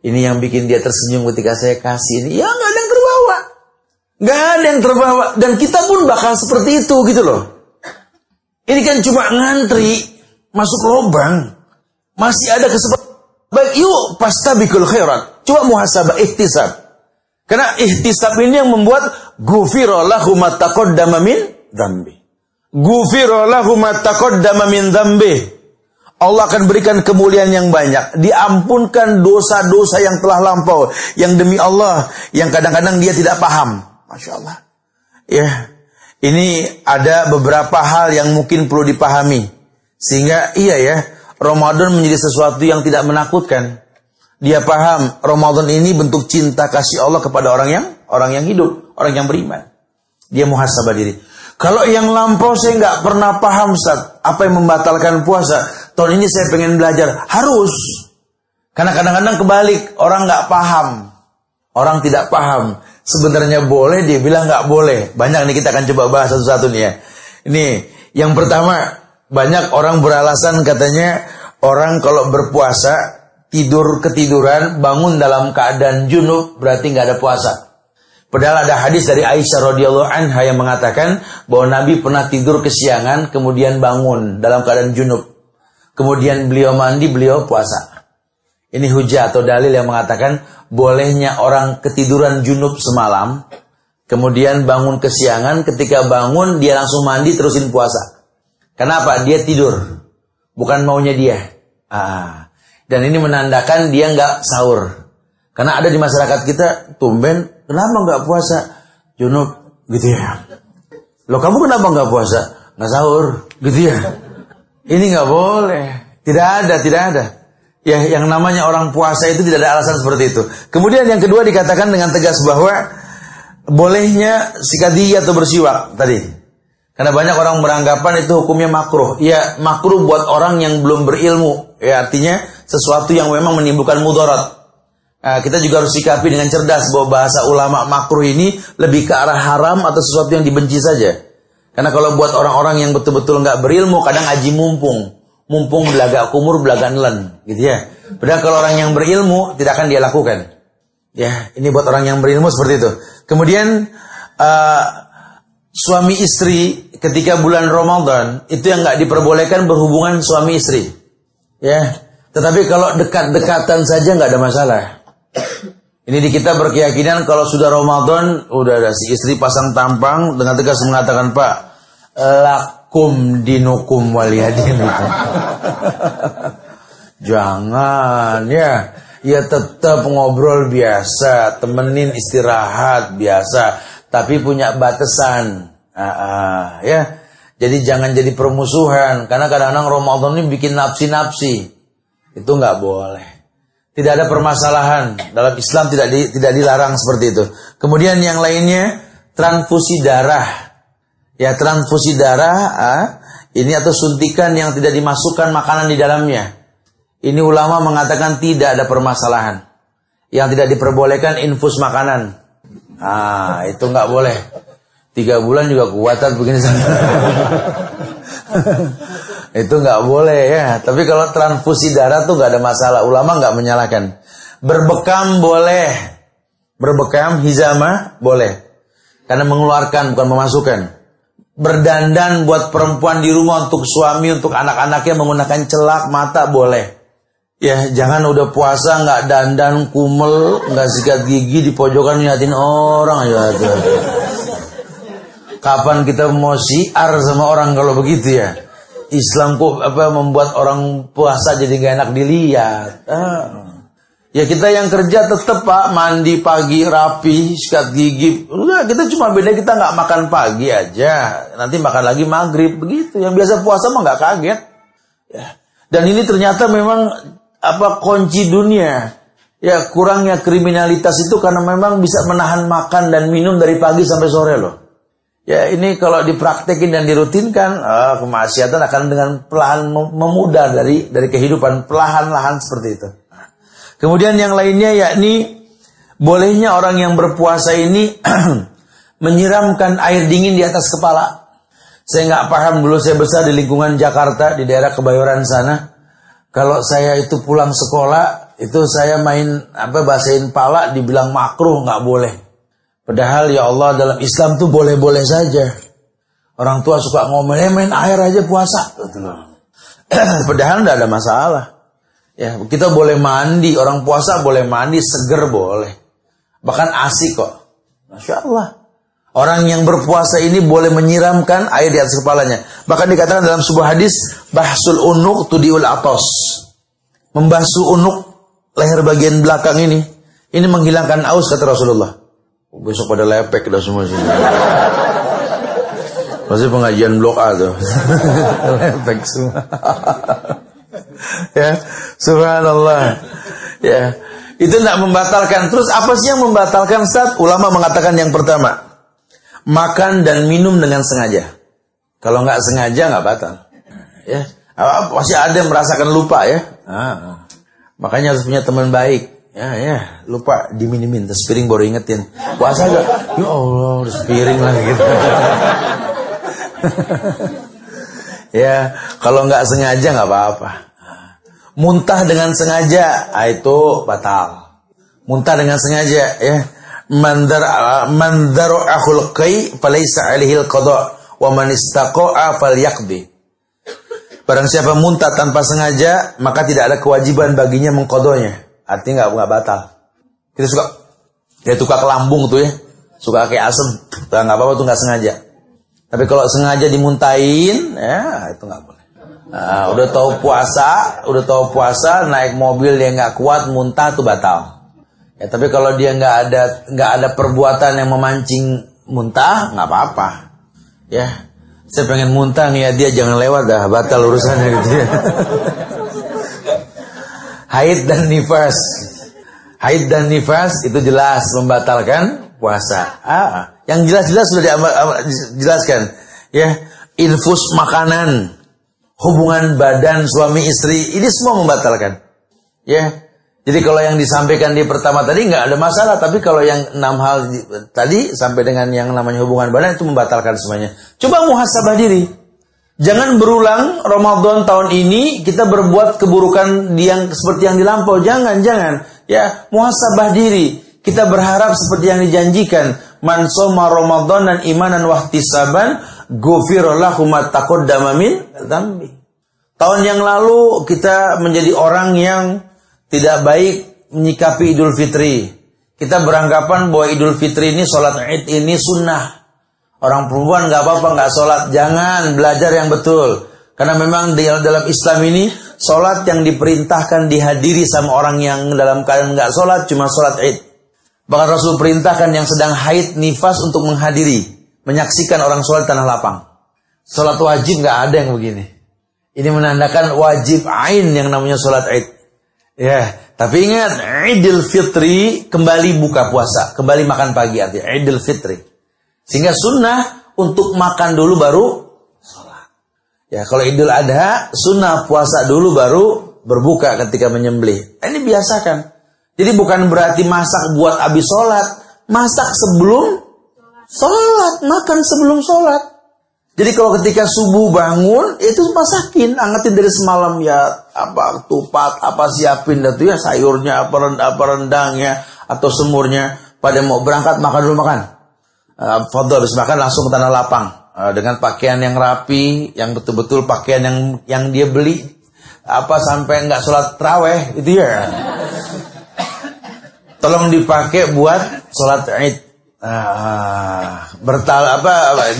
Ini yang bikin dia tersenyum ketika saya kasih ini. Ya gak ada yang terbawa. Gak ada yang terbawa. Dan kita pun bakal seperti itu gitu loh. Ini kan cuma ngantri masuk lubang. Masih ada kesempatan. Baik, yuk pastabikul khairat. Coba muhasabah, ihtisab. Karena ihtisab ini yang membuat ghufira lahu ma taqaddama min dzambi. Ghufira lahu ma taqaddama min dzambi. Allah akan berikan kemuliaan yang banyak. Diampunkan dosa-dosa yang telah lampau. Yang demi Allah. Yang kadang-kadang dia tidak paham. Masya Allah. Ya, ini ada beberapa hal yang mungkin perlu dipahami. Sehingga iya ya, Ramadan menjadi sesuatu yang tidak menakutkan. Dia paham, Ramadan ini bentuk cinta kasih Allah kepada orang yang hidup. Orang yang beriman. Dia muhasabah diri. Kalau yang lampau saya nggak pernah paham, Ustaz. Apa yang membatalkan puasa? Tahun ini saya pengen belajar. Harus. Karena kadang-kadang kebalik. Orang nggak paham. Orang tidak paham. Sebenarnya boleh, dia bilang nggak boleh. Banyak nih, kita akan coba bahas satu-satu nih ya. Ini, yang pertama. Banyak orang beralasan katanya, orang kalau berpuasa, tidur ketiduran, bangun dalam keadaan junub, berarti nggak ada puasa. Padahal ada hadis dari Aisyah radhiyallahu anha yang mengatakan bahwa Nabi pernah tidur kesiangan kemudian bangun dalam keadaan junub. Kemudian beliau mandi, beliau puasa. Ini hujah atau dalil yang mengatakan bolehnya orang ketiduran junub semalam, kemudian bangun kesiangan, ketika bangun dia langsung mandi terusin puasa. Kenapa? Dia tidur. Bukan maunya dia. Dan ini menandakan dia nggak sahur. Karena ada di masyarakat kita, tumben, kenapa nggak puasa? Junub, gitu ya. Loh, kamu kenapa nggak puasa? Nggak sahur, gitu ya. Ini nggak boleh. Tidak ada. Ya, yang namanya orang puasa itu tidak ada alasan seperti itu. Kemudian yang kedua dikatakan dengan tegas bahwa bolehnya sikat gigi atau bersiwak tadi. Karena banyak orang beranggapan itu hukumnya makruh. Ya, makruh buat orang yang belum berilmu. Ya, artinya sesuatu yang memang menimbulkan mudarat. Kita juga harus sikapi dengan cerdas bahwa bahasa ulama makruh ini lebih ke arah haram atau sesuatu yang dibenci saja. Karena kalau buat orang-orang yang betul-betul nggak berilmu, kadang aji mumpung belaga kumur, belaga nelen, gitu ya. Padahal kalau orang yang berilmu tidak akan dia lakukan. Ya, ini buat orang yang berilmu seperti itu. Kemudian suami istri ketika bulan Ramadan itu yang nggak diperbolehkan berhubungan suami istri. Ya, tetapi kalau dekat-dekatan saja nggak ada masalah. Ini di kita berkeyakinan kalau sudah Ramadan, udah ada si istri pasang tampang dengan tegas mengatakan, Pak, lakum dinukum waliyadin. Jangan ya. Ya tetap ngobrol biasa, temenin istirahat biasa, tapi punya batasan. Ya. Jadi jangan jadi permusuhan, karena kadang-kadang Ramadan ini bikin nafsi-nafsi. Itu nggak boleh. Tidak ada permasalahan. Dalam Islam tidak dilarang seperti itu. Kemudian yang lainnya, transfusi darah. Ya, transfusi darah ini atau suntikan yang tidak dimasukkan makanan di dalamnya. Ini ulama mengatakan tidak ada permasalahan. Yang tidak diperbolehkan infus makanan. Itu nggak boleh. 3 bulan juga kuatan begini. Itu nggak boleh ya. Tapi kalau transfusi darah tuh nggak ada masalah. Ulama nggak menyalahkan. Berbekam boleh. Berbekam hizamah boleh. Karena mengeluarkan bukan memasukkan. Berdandan buat perempuan di rumah untuk suami, untuk anak-anaknya menggunakan celak mata boleh. Ya, jangan udah puasa nggak dandan, kumel, nggak sikat gigi di pojokan ngeliatin orang ya. Kapan kita mau syiar sama orang kalau begitu ya? Islam kok membuat orang puasa jadi gak enak dilihat. Ya kita yang kerja tetap Pak, mandi pagi rapi, sikat gigi. Udah, kita cuma beda kita nggak makan pagi aja, nanti makan lagi maghrib begitu. Yang biasa puasa mah nggak kaget. Ya. Dan ini ternyata memang kunci dunia. Ya, kurangnya kriminalitas itu karena memang bisa menahan makan dan minum dari pagi sampai sore loh. Ya, ini kalau dipraktekin dan dirutinkan, kemaksiatan akan dengan perlahan memudar dari kehidupan, perlahan-lahan seperti itu. Kemudian yang lainnya yakni bolehnya orang yang berpuasa ini menyiramkan air dingin di atas kepala. Saya nggak paham, dulu saya besar di lingkungan Jakarta, di daerah Kebayoran sana. Kalau saya itu pulang sekolah, itu saya main basahin pala, dibilang makruh, nggak boleh. Padahal ya Allah, dalam Islam tuh boleh-boleh saja. Orang tua suka ngomel, main air aja puasa. Padahal tidak ada masalah. Ya, kita boleh mandi, orang puasa boleh mandi, seger boleh. Bahkan asik kok. Masya Allah. Orang yang berpuasa ini boleh menyiramkan air di atas kepalanya. Bahkan dikatakan dalam sebuah hadis, bahsul unuk tudiul atos. Membasuh unuk, leher bagian belakang ini menghilangkan aus, kata Rasulullah. Besok pada lepek dah semua sini. Pasti pengajian blok A tuh. Lepek semua. Ya, subhanallah. Ya, itu tidak membatalkan. Terus apa sih yang membatalkan, Ustaz? Ulama mengatakan yang pertama, makan dan minum dengan sengaja. Kalau nggak sengaja nggak batal. Ya, pasti ada yang merasakan lupa ya. Makanya harus punya teman baik. Ya, lupa diminimin, terus piring baru ingetin. Puasa gak? Ya Allah, terus piring lagi gitu. Ya, kalau nggak sengaja nggak apa-apa. Muntah dengan sengaja, itu batal. Muntah dengan sengaja, ya. Mandar akhul qai falaysa alaihil qada wa man istaqa'a falyaqdi. Barang siapa muntah tanpa sengaja, maka tidak ada kewajiban baginya mengqadanya. Artinya nggak batal. Kita suka ke lambung tuh ya, suka kayak asem, nggak apa-apa tuh nggak sengaja. Tapi kalau sengaja dimuntahin, ya itu nggak boleh. Nah, udah tahu puasa, naik mobil dia nggak kuat, muntah tuh batal. Ya, tapi kalau dia nggak ada perbuatan yang memancing muntah, nggak apa-apa. Ya, saya pengen muntah nih ya, dia jangan lewat dah, batal urusannya gitu ya. Haid dan nifas itu jelas membatalkan puasa. Yang jelas-jelas sudah dijelaskan. Ya, infus makanan, hubungan badan suami istri, ini semua membatalkan. Ya, jadi kalau yang disampaikan di pertama tadi nggak ada masalah, tapi kalau yang 6 hal tadi sampai dengan yang namanya hubungan badan itu membatalkan semuanya. Coba muhasabah diri. Jangan berulang Ramadan tahun ini kita berbuat keburukan yang seperti yang dilampau. Jangan. Ya, muhasabah diri. Kita berharap seperti yang dijanjikan. Man shoma Ramadan imanan wa ihtisaban ghufira lahu ma taqaddama min dzambi. Tahun yang lalu kita menjadi orang yang tidak baik menyikapi Idul Fitri. Kita beranggapan bahwa Idul Fitri ini, sholat Id ini sunnah. Orang perempuan nggak apa-apa nggak sholat. Jangan, belajar yang betul. Karena memang dalam Islam ini sholat yang diperintahkan dihadiri sama orang yang dalam keadaan nggak sholat cuma sholat Id. Bahkan Rasul perintahkan yang sedang haid nifas untuk menghadiri, menyaksikan orang sholat tanah lapang. Sholat wajib nggak ada yang begini. Ini menandakan wajib ain yang namanya sholat Id. Ya, tapi ingat Idul Fitri kembali buka puasa, kembali makan pagi artinya Idul Fitri. Sehingga sunnah untuk makan dulu baru sholat. Ya, kalau Idul Adha, sunnah puasa dulu baru berbuka ketika menyembelih. Ini biasakan. Jadi bukan berarti masak buat habis sholat. Masak sebelum sholat. Makan sebelum sholat. Jadi kalau ketika subuh bangun, itu masakin. Angetin dari semalam ya, apa tupat, apa siapin. Itu ya sayurnya, apa rendangnya, atau semurnya. Pada mau berangkat, makan dulu makan. Fadol habis makan langsung ke tanah lapang dengan pakaian yang rapi, yang betul-betul pakaian yang dia beli sampai nggak sholat tarawih itu ya. Tolong dipakai buat sholat Id.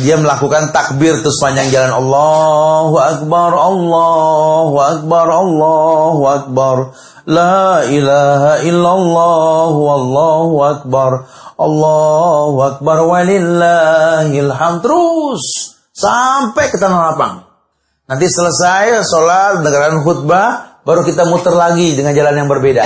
Dia melakukan takbir terus panjang jalan, Allahu Akbar, Allahu Akbar, Allahu Akbar, la ilaha illallah, Allahu Akbar, Allahu Akbar, walillahil hamd, terus sampai ke Tanah Lapang. Nanti selesai sholat, dengarkan khutbah, baru kita muter lagi dengan jalan yang berbeda.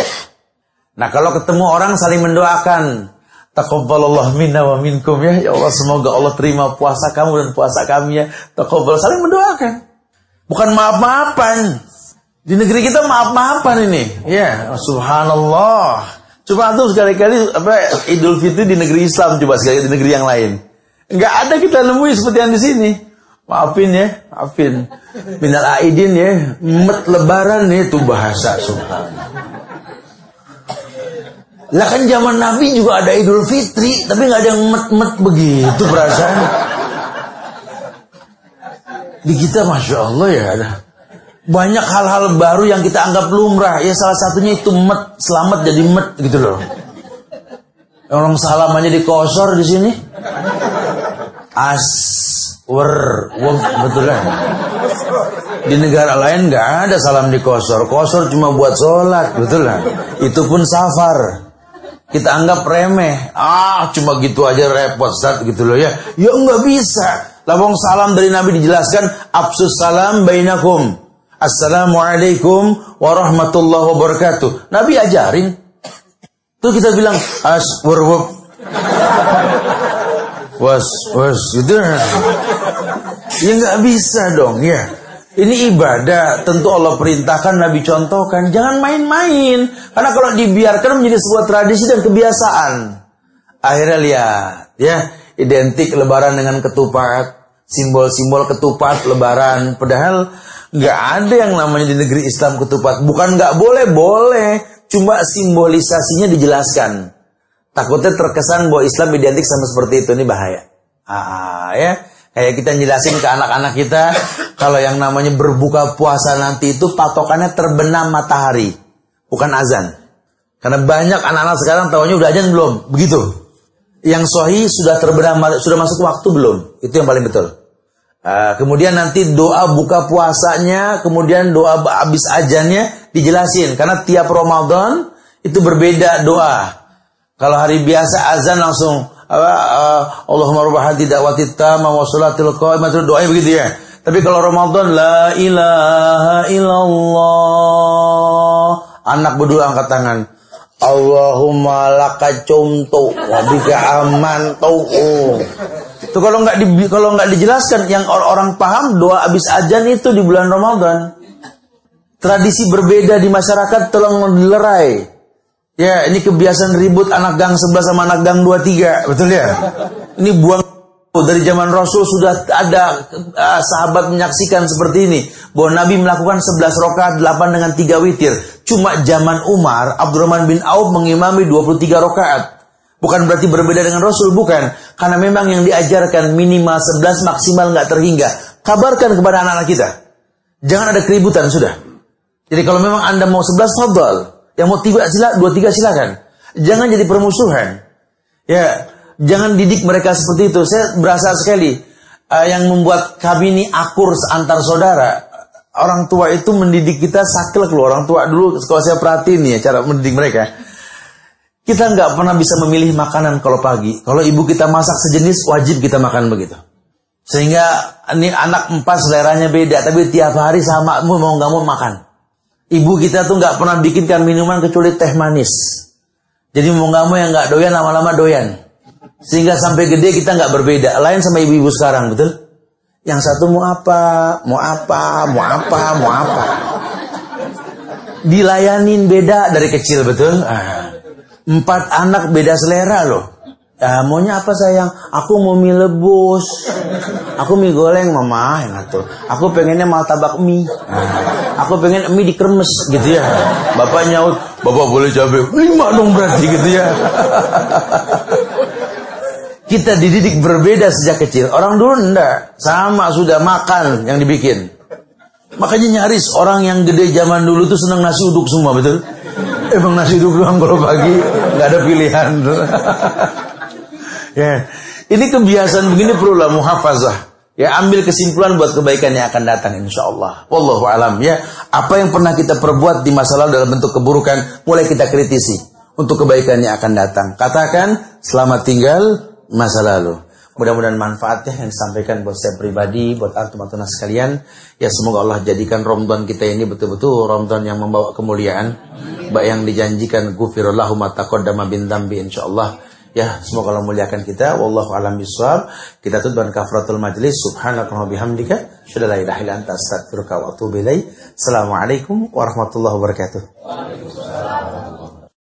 Nah, kalau ketemu orang saling mendoakan, taqabbalallahu minna wa minkum, ya Allah, semoga Allah terima puasa kamu dan puasa kami ya. Taqabbal, saling mendoakan. Bukan maaf-maafan. Di negeri kita maaf-maafan ini. Ya, subhanallah. Coba tuh sekali-kali Idul Fitri di negeri Islam, coba sekali di negeri yang lain. Enggak ada kita nemui seperti yang di sini. Maafin ya, maafin. Minal aidin ya, met lebaran ya, itu bahasa subhanallah. Lah kan zaman Nabi juga ada Idul Fitri, tapi nggak ada yang met-met begitu perasaan. Di kita Masya Allah ya ada banyak hal-hal baru yang kita anggap lumrah. Ya salah satunya itu met, selamat jadi met gitu loh. Orang salamannya dikosor di sini. Betul kan? Di negara lain nggak ada salam dikosor. Kosor cuma buat sholat, betul kan? Itu pun safar. Kita anggap remeh. Cuma gitu aja repot Ustaz gitu loh ya. Ya enggak bisa. Labong salam dari Nabi dijelaskan, afsus salam bainakum. Assalamualaikum warahmatullahi wabarakatuh. Nabi ajarin. Tuh kita bilang was gitu. Ya enggak bisa dong ya. Ini ibadah, tentu Allah perintahkan, Nabi contohkan, jangan main-main. Karena kalau dibiarkan menjadi sebuah tradisi dan kebiasaan. Akhirnya lihat, ya, identik lebaran dengan ketupat, simbol-simbol ketupat lebaran. Padahal nggak ada yang namanya di negeri Islam ketupat. Bukan nggak boleh, boleh. Cuma simbolisasinya dijelaskan. Takutnya terkesan bahwa Islam identik sama seperti itu, ini bahaya. Ya. Kayak kita jelasin ke anak-anak kita, kalau yang namanya berbuka puasa nanti itu patokannya terbenam matahari, bukan azan. Karena banyak anak-anak sekarang tahunya udah azan belum, begitu. Yang sahih sudah terbenam, sudah masuk waktu belum, itu yang paling betul. Kemudian nanti doa buka puasanya, kemudian doa habis azannya dijelasin. Karena tiap Ramadan itu berbeda doa. Kalau hari biasa azan langsung Allahumma rabb hadhihi da'wati tamma wa salatil qa'imah, doanya begitu ya. Tapi kalau Ramadan la ilaha illallah, anak berdua angkat tangan. Allahumma laka cumtu wa bika amantu. Itu kalau nggak dijelaskan, yang orang paham doa habis azan itu di bulan Ramadan. Tradisi berbeda di masyarakat tolong dilerai. Ya, ini kebiasaan ribut anak gang 11 sama anak gang 23, betul ya? Ini buang dari zaman Rasul sudah ada sahabat menyaksikan seperti ini, bahwa Nabi melakukan 11 rakaat 8 dengan 3 witir. Cuma zaman Umar, Abdurrahman bin Auf mengimami 23 rakaat. Bukan berarti berbeda dengan Rasul, bukan. Karena memang yang diajarkan minimal 11, maksimal nggak terhingga. Kabarkan kepada anak-anak kita. Jangan ada keributan, sudah. Jadi kalau memang Anda mau 11, fadhal. Yang mau 23 silakan. Jangan jadi permusuhan. Ya, jangan didik mereka seperti itu. Saya berasa sekali yang membuat kami ini akur antar saudara. Orang tua itu mendidik kita saklek loh. Orang tua dulu kalau saya perhatiin nih ya, cara mendidik mereka. Kita nggak pernah bisa memilih makanan kalau pagi. Kalau ibu kita masak sejenis, wajib kita makan begitu. Sehingga ini anak 4 seleranya beda, tapi tiap hari sama mau nggak mau makan. Ibu kita tuh nggak pernah bikinkan minuman kecuali teh manis. Jadi mau nggak mau yang nggak doyan lama-lama doyan. Sehingga sampai gede kita nggak berbeda. Lain sama ibu-ibu sekarang, betul? Yang satu mau apa, mau apa, mau apa, mau apa. Dilayanin beda dari kecil, betul? 4 anak beda selera loh. Maunya apa sayang? Aku mau mie lebus. Aku mie goreng mama yang ngatur. Aku pengennya martabak mie. Aku pengen mie dikremes gitu ya. Bapak nyaut, bapak boleh cabai 5 dong berarti gitu ya. Kita dididik berbeda sejak kecil. Orang dulu enggak. Sama sudah makan yang dibikin. Makanya nyaris orang yang gede zaman dulu tuh senang nasi uduk semua, betul? Emang nasi uduk doang kalau pagi, nggak ada pilihan. Ya, ini kebiasaan begini perlulah muhafazah. Ya, ambil kesimpulan buat kebaikan yang akan datang insyaallah. Wallahu alam ya. Apa yang pernah kita perbuat di masa lalu dalam bentuk keburukan, mulai kita kritisi untuk kebaikan yang akan datang. Katakan selamat tinggal masa lalu. Mudah-mudahan manfaatnya yang disampaikan buat saya pribadi, buat antum-antum sekalian. Ya, semoga Allah jadikan Ramadan kita ini betul-betul Ramadan yang membawa kemuliaan. Baik yang dijanjikan ghufirallahu ma taqaddama min dzambi insyaallah. Ya, semoga Allah muliakan kita. Wallahu a'lam bishawab. Kita tutup dengan kafaratul majlis. Subhanakallahumma bihamdika, asyhadu an la ilaha illa anta, astaghfiruka wa atubu ilaik. Assalamualaikum warahmatullahi wabarakatuh.